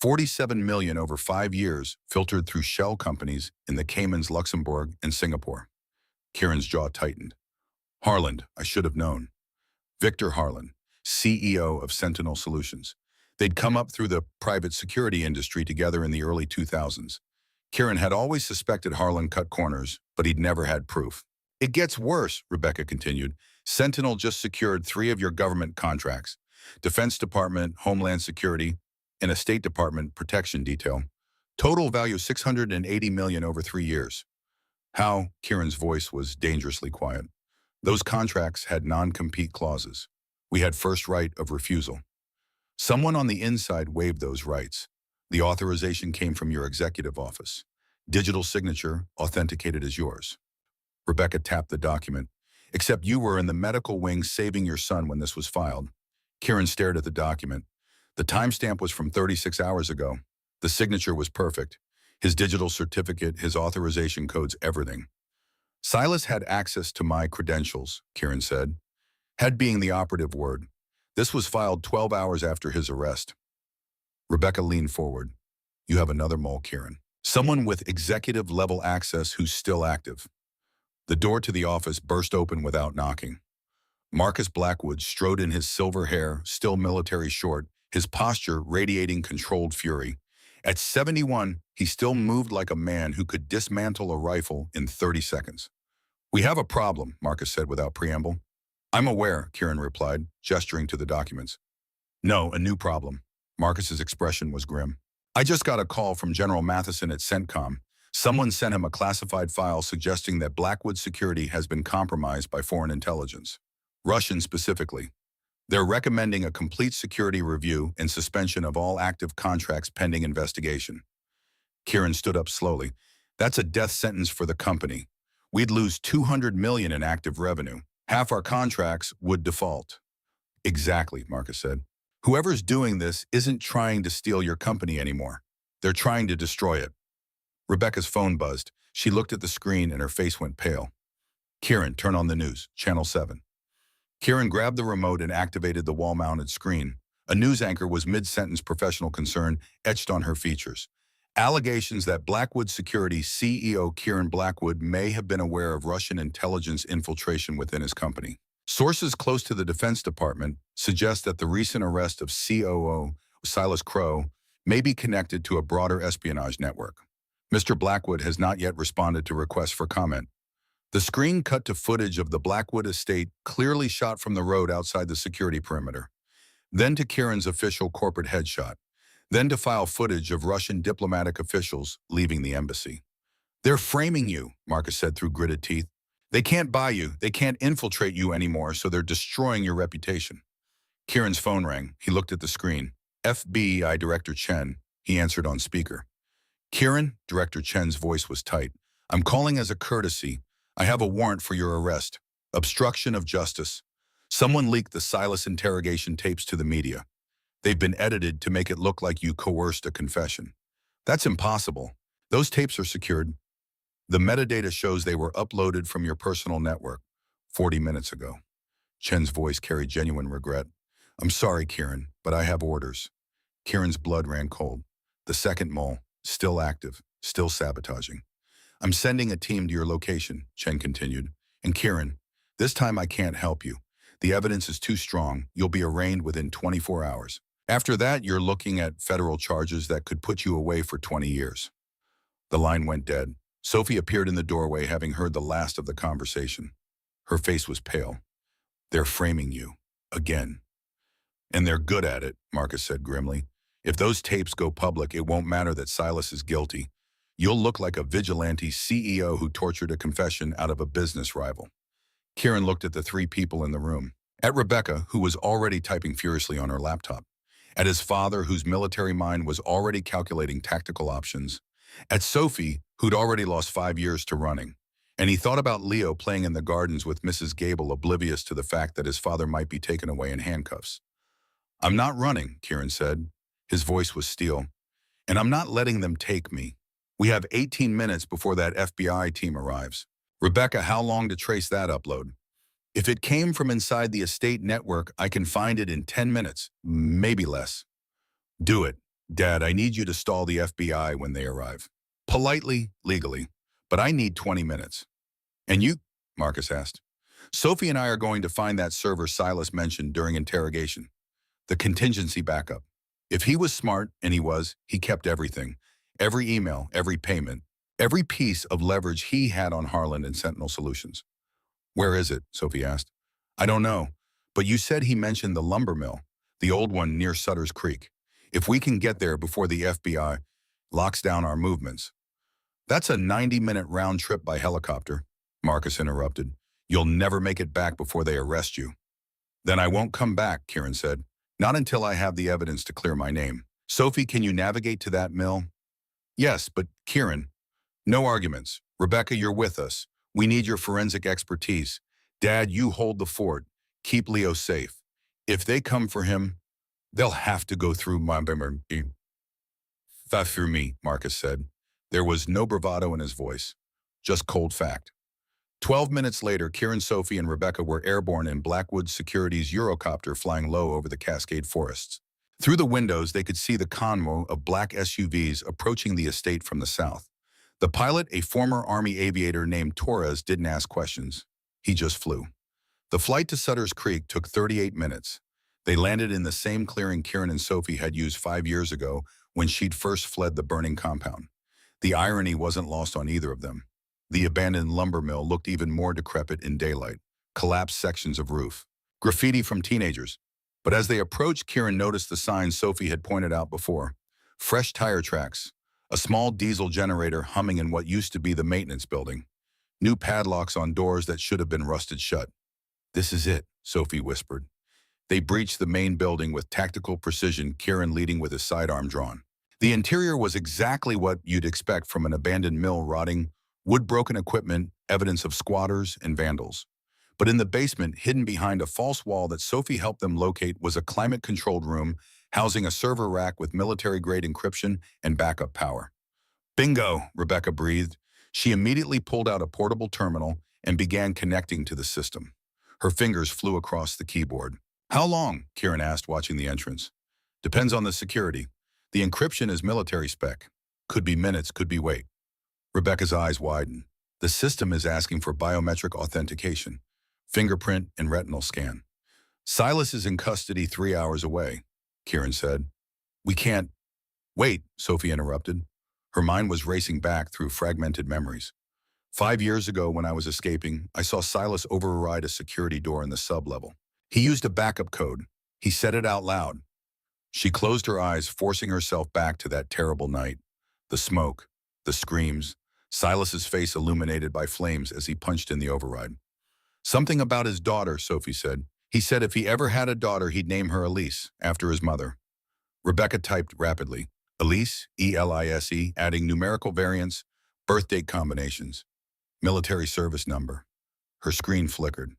47 million over 5 years filtered through shell companies in the Caymans, Luxembourg, and Singapore." Kieran's jaw tightened. "Harlan, I should have known." Victor Harlan, CEO of Sentinel Solutions. They'd come up through the private security industry together in the early 2000s. Kieran had always suspected Harlan cut corners, but he'd never had proof. "It gets worse," Rebecca continued. "Sentinel just secured 3 of your government contracts: Defense Department, Homeland Security, and a State Department protection detail. Total value $680 million over 3 years. "How?" Kieran's voice was dangerously quiet. "Those contracts had non-compete clauses. We had first right of refusal." Someone on the inside waived those rights. The authorization came from your executive office. Digital signature authenticated as yours. Rebecca tapped the document. Except you were in the medical wing saving your son when this was filed. Kieran stared at the document. The timestamp was from 36 hours ago. The signature was perfect. His digital certificate, his authorization codes, everything. Silas had access to my credentials, Kieran said. Had being the operative word. This was filed 12 hours after his arrest. Rebecca leaned forward. You have another mole, Kieran. Someone with executive-level access who's still active. The door to the office burst open without knocking. Marcus Blackwood strode in, his silver hair, still military short, his posture radiating controlled fury. At 71, he still moved like a man who could dismantle a rifle in 30 seconds. We have a problem, Marcus said without preamble. I'm aware, Kieran replied, gesturing to the documents. No, a new problem. Marcus's expression was grim. I just got a call from General Matheson at CENTCOM. Someone sent him a classified file suggesting that Blackwood security has been compromised by foreign intelligence. Russian specifically. They're recommending a complete security review and suspension of all active contracts pending investigation. Kieran stood up slowly. That's a death sentence for the company. We'd lose $200 million in active revenue. Half our contracts would default. Exactly, Marcus said. Whoever's doing this isn't trying to steal your company anymore. They're trying to destroy it. Rebecca's phone buzzed. She looked at the screen and her face went pale. Kieran, turn on the news, Channel 7. Kieran grabbed the remote and activated the wall-mounted screen. A news anchor was mid-sentence, professional concern etched on her features. Allegations that Blackwood Security CEO Kieran Blackwood may have been aware of Russian intelligence infiltration within his company. Sources close to the Defense Department suggest that the recent arrest of COO Silas Crow may be connected to a broader espionage network. Mr. Blackwood has not yet responded to requests for comment. The screen cut to footage of the Blackwood estate clearly shot from the road outside the security perimeter. Then to Kieran's official corporate headshot. Then to file footage of Russian diplomatic officials leaving the embassy. They're framing you, Marcus said through gritted teeth. They can't buy you, they can't infiltrate you anymore, so they're destroying your reputation. Kieran's phone rang. He looked at the screen. FBI Director Chen. He answered on speaker. Kieran, Director Chen's voice was tight. I'm calling as a courtesy. I have a warrant for your arrest. Obstruction of justice. Someone leaked the Silas interrogation tapes to the media. They've been edited to make it look like you coerced a confession. That's impossible. Those tapes are secured. The metadata shows they were uploaded from your personal network 40 minutes ago. Chen's voice carried genuine regret. I'm sorry, Kieran, but I have orders. Kieran's blood ran cold. The second mole, still active, still sabotaging. I'm sending a team to your location, Chen continued. And Kieran, this time I can't help you. The evidence is too strong. You'll be arraigned within 24 hours. After that, you're looking at federal charges that could put you away for 20 years. The line went dead. Sophie appeared in the doorway, having heard the last of the conversation. Her face was pale. They're framing you. Again. And they're good at it, Marcus said grimly. If those tapes go public, it won't matter that Silas is guilty. You'll look like a vigilante CEO who tortured a confession out of a business rival. Kieran looked at the three people in the room. At Rebecca, who was already typing furiously on her laptop. At his father, whose military mind was already calculating tactical options. At Sophie, who'd already lost 5 years to running. And he thought about Leo playing in the gardens with Mrs. Gable, oblivious to the fact that his father might be taken away in handcuffs. I'm not running, Kieran said. His voice was steel. And I'm not letting them take me. We have 18 minutes before that FBI team arrives. Rebecca, how long to trace that upload? If it came from inside the estate network, I can find it in 10 minutes, maybe less. Do it. Dad, I need you to stall the FBI when they arrive. Politely, legally, but I need 20 minutes. And you? Marcus asked. Sophie and I are going to find that server Silas mentioned during interrogation. The contingency backup. If he was smart, and he kept everything. Every email, every payment, every piece of leverage he had on Harlan and Sentinel Solutions. Where is it? Sophie asked. I don't know, but you said he mentioned the lumber mill, the old one near Sutter's Creek. If we can get there before the FBI locks down our movements. That's a 90-minute round trip by helicopter, Marcus interrupted. You'll never make it back before they arrest you. Then I won't come back, Kieran said. Not until I have the evidence to clear my name. Sophie, can you navigate to that mill? Yes, but Kieran, no arguments. Rebecca, you're with us. We need your forensic expertise. Dad, you hold the fort. Keep Leo safe. If they come for him, they'll have to go through my memory. That through me, Marcus said. There was no bravado in his voice, just cold fact. 12 minutes later, Kieran, Sophie, and Rebecca were airborne in Blackwood Security's Eurocopter flying low over the Cascade forests. Through the windows, they could see the convoy of black SUVs approaching the estate from the south. The pilot, a former Army aviator named Torres, didn't ask questions. He just flew. The flight to Sutter's Creek took 38 minutes. They landed in the same clearing Kieran and Sophie had used 5 years ago when she'd first fled the burning compound. The irony wasn't lost on either of them. The abandoned lumber mill looked even more decrepit in daylight, collapsed sections of roof, graffiti from teenagers. But as they approached, Kieran noticed the signs Sophie had pointed out before. Fresh tire tracks, a small diesel generator humming in what used to be the maintenance building, new padlocks on doors that should have been rusted shut. This is it, Sophie whispered. They breached the main building with tactical precision, Kieran leading with his sidearm drawn. The interior was exactly what you'd expect from an abandoned mill, rotting, wood-broken equipment, evidence of squatters and vandals. But in the basement, hidden behind a false wall that Sophie helped them locate, was a climate-controlled room housing a server rack with military-grade encryption and backup power. Bingo, Rebecca breathed. She immediately pulled out a portable terminal and began connecting to the system. Her fingers flew across the keyboard. How long? Kieran asked, watching the entrance. Depends on the security. The encryption is military spec. Could be minutes, could be wait. Rebecca's eyes widened. The system is asking for biometric authentication, fingerprint and retinal scan. Silas is in custody 3 hours away, Kieran said. We can't. Wait, Sophie interrupted. Her mind was racing back through fragmented memories. 5 years ago, when I was escaping, I saw Silas override a security door in the sub-level. He used a backup code. He said it out loud. She closed her eyes, forcing herself back to that terrible night. The smoke, the screams, Silas's face illuminated by flames as he punched in the override. Something about his daughter, Sophie said. He said if he ever had a daughter, he'd name her Elise, after his mother. Rebecca typed rapidly. Elise, E-L-I-S-E, adding numerical variants, birth date combinations, military service number. Her screen flickered.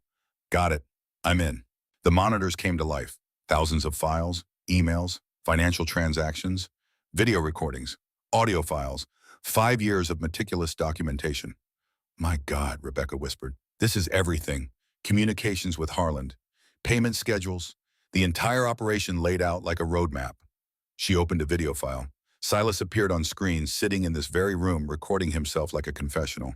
Got it. I'm in. The monitors came to life. Thousands of files, emails, financial transactions, video recordings, audio files, 5 years of meticulous documentation. My God, Rebecca whispered. This is everything. Communications with Harland, payment schedules, the entire operation laid out like a roadmap. She opened a video file. Silas appeared on screen, sitting in this very room, recording himself like a confessional.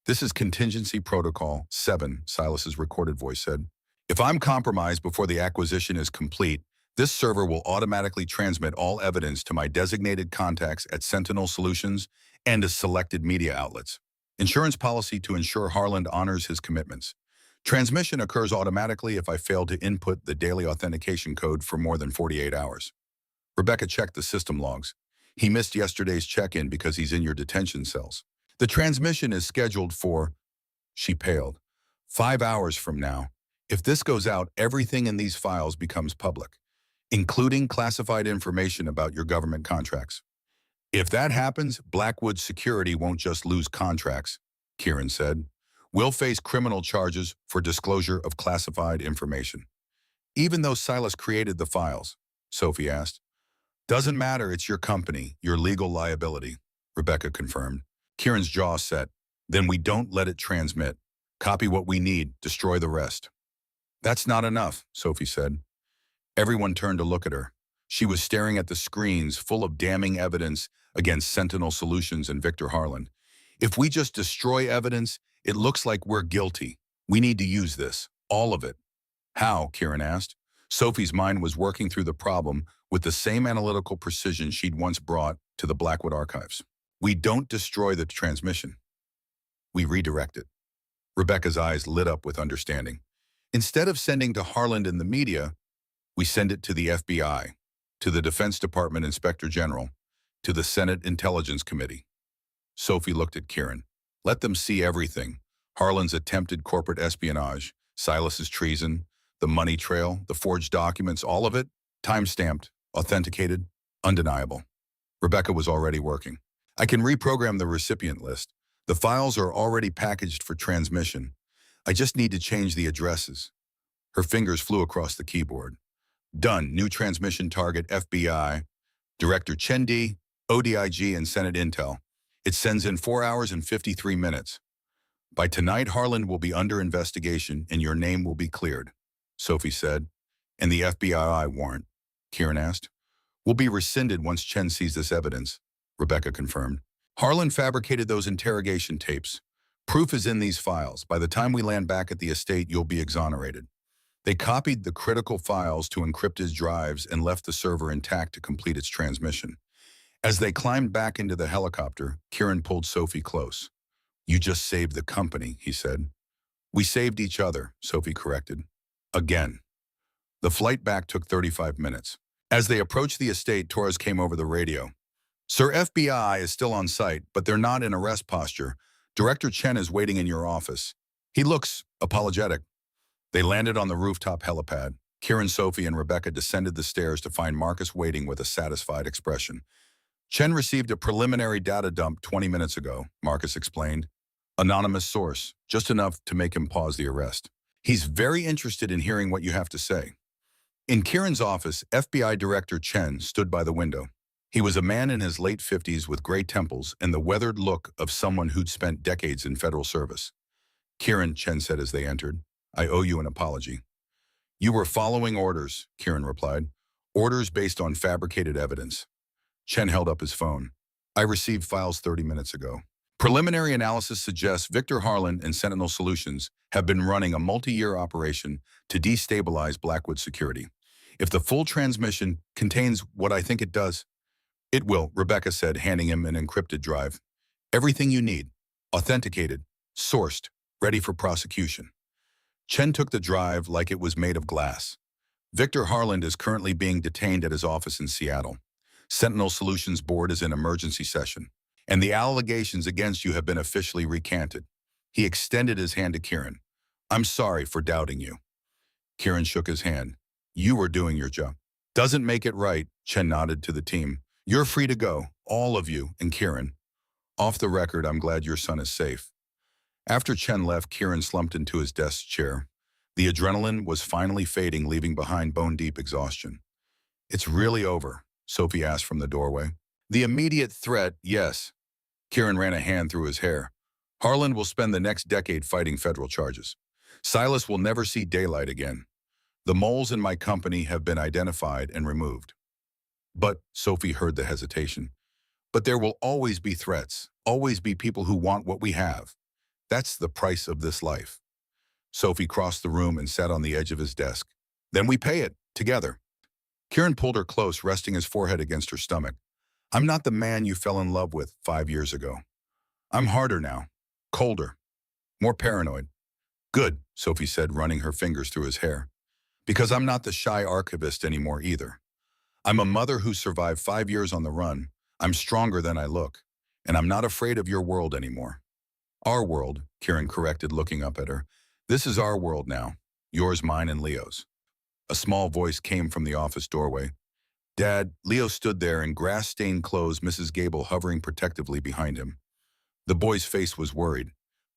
This is Contingency Protocol 7, Silas's recorded voice said. If I'm compromised before the acquisition is complete, this server will automatically transmit all evidence to my designated contacts at Sentinel Solutions and to selected media outlets. Insurance policy to ensure Harland honors his commitments. Transmission occurs automatically if I fail to input the daily authentication code for more than 48 hours. Rebecca checked the system logs. He missed yesterday's check-in because he's in your detention cells. The transmission is scheduled for, she paled, 5 hours from now. If this goes out, everything in these files becomes public, including classified information about your government contracts. If that happens, Blackwood Security won't just lose contracts, Kieran said. We'll face criminal charges for disclosure of classified information. Even though Silas created the files, Sophie asked. Doesn't matter, it's your company, your legal liability, Rebecca confirmed. Kieran's jaw set. Then we don't let it transmit. Copy what we need, destroy the rest. That's not enough, Sophie said. Everyone turned to look at her. She was staring at the screens full of damning evidence against Sentinel Solutions and Victor Harland. If we just destroy evidence, it looks like we're guilty. We need to use this, all of it. How? Kieran asked. Sophie's mind was working through the problem with the same analytical precision she'd once brought to the Blackwood archives. We don't destroy the transmission. We redirect it. Rebecca's eyes lit up with understanding. Instead of sending to Harland and the media, we send it to the FBI, to the Defense Department Inspector General, to the Senate Intelligence Committee. Sophie looked at Kieran. Let them see everything. Harland's attempted corporate espionage, Silas's treason, the money trail, the forged documents, all of it. Time-stamped, authenticated, undeniable. Rebecca was already working. I can reprogram the recipient list. The files are already packaged for transmission. I just need to change the addresses. Her fingers flew across the keyboard. Done. New transmission target FBI, Director Chendi, ODIG, and Senate Intel. It sends in 4 hours and 53 minutes. By tonight, Harlan will be under investigation and your name will be cleared, Sophie said. And the FBI warrant, Kieran asked. Will be rescinded once Chen sees this evidence, Rebecca confirmed. Harlan fabricated those interrogation tapes. Proof is in these files. By the time we land back at the estate, you'll be exonerated. They copied the critical files to encrypt his drives and left the server intact to complete its transmission. As they climbed back into the helicopter, Kieran pulled Sophie close. You just saved the company, he said. We saved each other, Sophie corrected. Again. The flight back took 35 minutes. As they approached the estate, Torres came over the radio. Sir, FBI is still on site, but they're not in arrest posture. Director Chen is waiting in your office. He looks apologetic. They landed on the rooftop helipad. Kieran, Sophie, and Rebecca descended the stairs to find Marcus waiting with a satisfied expression. Chen received a preliminary data dump 20 minutes ago, Marcus explained. Anonymous source, just enough to make him pause the arrest. He's very interested in hearing what you have to say. In Kieran's office, FBI Director Chen stood by the window. He was a man in his late 50s with gray temples and the weathered look of someone who'd spent decades in federal service. Kieran, Chen said as they entered, I owe you an apology. You were following orders, Kieran replied. Orders based on fabricated evidence. Chen held up his phone. I received files 30 minutes ago. Preliminary analysis suggests Victor Harlan and Sentinel Solutions have been running a multi-year operation to destabilize Blackwood security. If the full transmission contains what I think it does, it will, Rebecca said, handing him an encrypted drive. Everything you need, authenticated, sourced, ready for prosecution. Chen took the drive like it was made of glass. Victor Harlan is currently being detained at his office in Seattle. Sentinel Solutions Board is in emergency session, and the allegations against you have been officially recanted. He extended his hand to Kieran. I'm sorry for doubting you. Kieran shook his hand. You were doing your job. Doesn't make it right, Chen nodded to the team. You're free to go, all of you, and Kieran. Off the record, I'm glad your son is safe. After Chen left, Kieran slumped into his desk chair. The adrenaline was finally fading, leaving behind bone-deep exhaustion. It's really over, Sophie asked from the doorway. The immediate threat, yes. Kieran ran a hand through his hair. Harlan will spend the next decade fighting federal charges. Silas will never see daylight again. The moles in my company have been identified and removed. But, Sophie heard the hesitation. But there will always be threats, always be people who want what we have. That's the price of this life. Sophie crossed the room and sat on the edge of his desk. Then we pay it, together. Kieran pulled her close, resting his forehead against her stomach. I'm not the man you fell in love with 5 years ago. I'm harder now, colder, more paranoid. Good, Sophie said, running her fingers through his hair. Because I'm not the shy archivist anymore either. I'm a mother who survived 5 years on the run. I'm stronger than I look, and I'm not afraid of your world anymore. Our world, Kieran corrected, looking up at her. This is our world now, yours, mine, and Leo's. A small voice came from the office doorway. Dad, Leo stood there in grass-stained clothes, Mrs. Gable hovering protectively behind him. The boy's face was worried.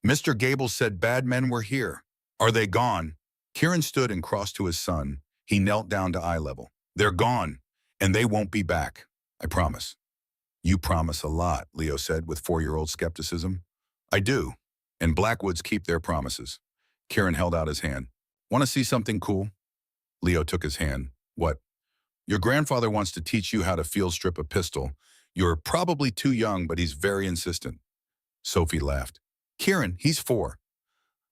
Mr. Gable said bad men were here. Are they gone? Kieran stood and crossed to his son. He knelt down to eye level. They're gone, and they won't be back. I promise. You promise a lot, Leo said with 4-year-old skepticism. I do, and Blackwoods keep their promises. Kieran held out his hand. Want to see something cool? Leo took his hand. What? Your grandfather wants to teach you how to field strip a pistol. You're probably too young, but he's very insistent. Sophie laughed. Kieran, he's 4.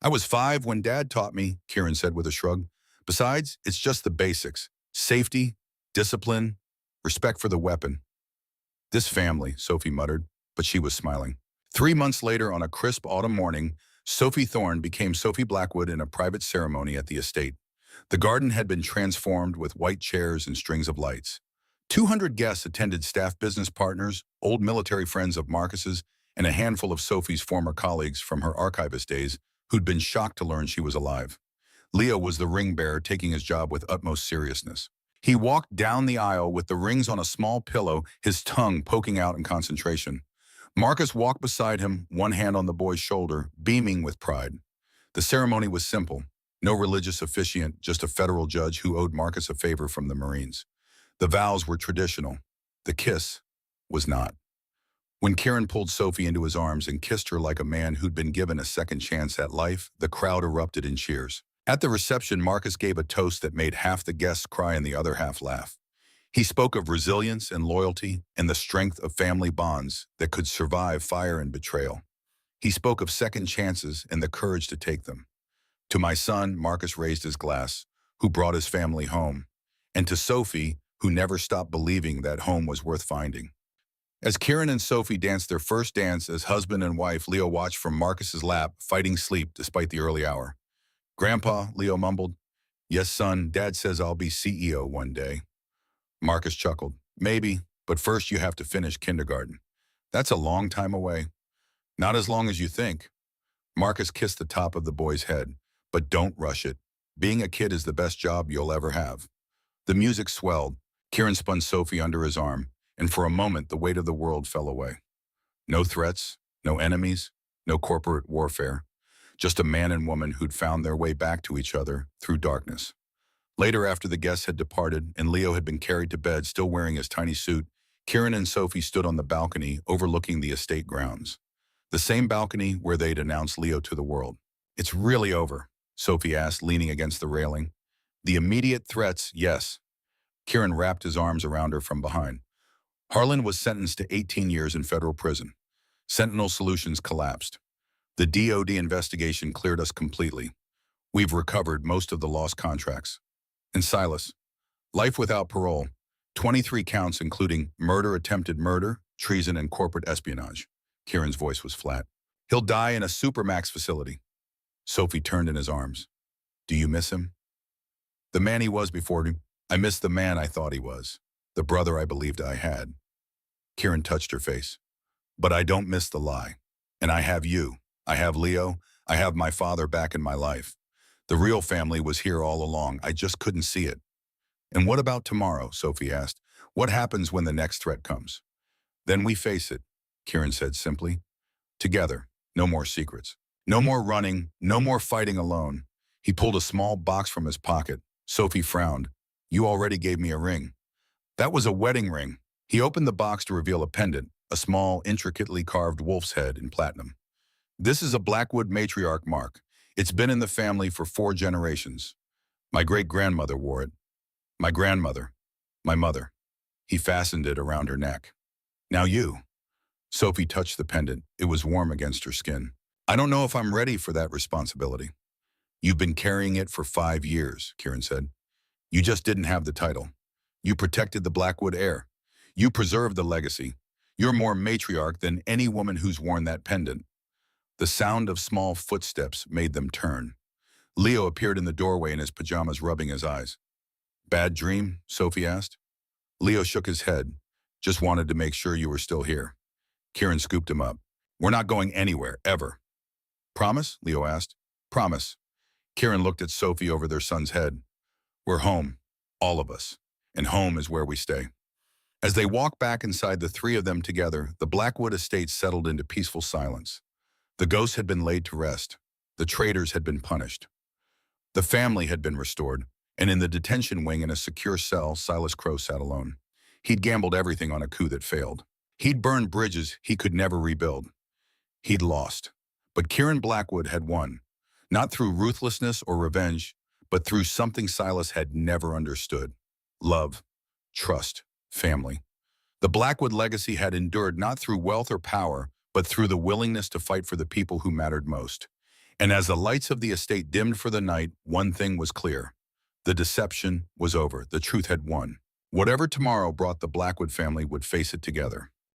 I was 5 when Dad taught me, Kieran said with a shrug. Besides, it's just the basics. Safety, discipline, respect for the weapon. This family, Sophie muttered, but she was smiling. 3 months later, on a crisp autumn morning, Sophie Thorne became Sophie Blackwood in a private ceremony at the estate. The garden had been transformed with white chairs and strings of lights. 200 guests attended, staff, business partners, old military friends of Marcus's, and a handful of Sophie's former colleagues from her archivist days who'd been shocked to learn she was alive. Leo was the ring bearer, taking his job with utmost seriousness. He walked down the aisle with the rings on a small pillow, his tongue poking out in concentration. Marcus walked beside him, one hand on the boy's shoulder, beaming with pride. The ceremony was simple. No religious officiant, just a federal judge who owed Marcus a favor from the Marines. The vows were traditional. The kiss was not. When Kieran pulled Sophie into his arms and kissed her like a man who'd been given a second chance at life, the crowd erupted in cheers. At the reception, Marcus gave a toast that made half the guests cry and the other half laugh. He spoke of resilience and loyalty and the strength of family bonds that could survive fire and betrayal. He spoke of second chances and the courage to take them. To my son, Marcus raised his glass, who brought his family home, and to Sophie, who never stopped believing that home was worth finding. As Kieran and Sophie danced their first dance as husband and wife, Leo watched from Marcus's lap, fighting sleep despite the early hour. "Grandpa," Leo mumbled. "Yes, son, Dad says I'll be CEO one day." Marcus chuckled. "Maybe, but first you have to finish kindergarten. That's a long time away." "Not as long as you think." Marcus kissed the top of the boy's head. "But don't rush it. Being a kid is the best job you'll ever have." The music swelled. Kieran spun Sophie under his arm, and for a moment the weight of the world fell away. No threats, no enemies, no corporate warfare. Just a man and woman who'd found their way back to each other through darkness. Later, after the guests had departed and Leo had been carried to bed still wearing his tiny suit, Kieran and Sophie stood on the balcony overlooking the estate grounds. The same balcony where they'd announced Leo to the world. "It's really over?" Sophie asked, leaning against the railing. "The immediate threats, yes." Kieran wrapped his arms around her from behind. Harlan was sentenced to 18 years in federal prison. Sentinel Solutions collapsed. The DOD investigation cleared us completely. We've recovered most of the lost contracts. And Silas, life without parole, 23 counts including murder, attempted murder, treason, and corporate espionage. Kieran's voice was flat. "He'll die in a supermax facility." Sophie turned in his arms. "Do you miss him?" "The man he was before him. I miss the man I thought he was. The brother I believed I had." Kieran touched her face. "But I don't miss the lie. And I have you. I have Leo. I have my father back in my life. The real family was here all along. I just couldn't see it." "And what about tomorrow?" Sophie asked. "What happens when the next threat comes?" "Then we face it," Kieran said simply. "Together. No more secrets. No more running. No more fighting alone." He pulled a small box from his pocket. Sophie frowned. "You already gave me a ring." "That was a wedding ring." He opened the box to reveal a pendant, a small, intricately carved wolf's head in platinum. "This is a Blackwood matriarch mark. It's been in the family for 4 generations. My great-grandmother wore it. My grandmother. My mother." He fastened it around her neck. "Now you." Sophie touched the pendant. It was warm against her skin. "I don't know if I'm ready for that responsibility." "You've been carrying it for 5 years," Kieran said. "You just didn't have the title. You protected the Blackwood heir. You preserved the legacy. You're more matriarch than any woman who's worn that pendant." The sound of small footsteps made them turn. Leo appeared in the doorway in his pajamas, rubbing his eyes. "Bad dream?" Sophie asked. Leo shook his head. "Just wanted to make sure you were still here." Kieran scooped him up. "We're not going anywhere, ever." "Promise?" Leo asked. "Promise." Kieran looked at Sophie over their son's head. "We're home, all of us, and home is where we stay." As they walked back inside, the 3 of them together, the Blackwood estate settled into peaceful silence. The ghosts had been laid to rest. The traitors had been punished. The family had been restored, and in the detention wing in a secure cell, Silas Crow sat alone. He'd gambled everything on a coup that failed. He'd burned bridges he could never rebuild. He'd lost. But Kieran Blackwood had won, not through ruthlessness or revenge, but through something Silas had never understood: love, trust, family. The Blackwood legacy had endured not through wealth or power, but through the willingness to fight for the people who mattered most. And as the lights of the estate dimmed for the night, one thing was clear. The deception was over. The truth had won. Whatever tomorrow brought, the Blackwood family would face it together.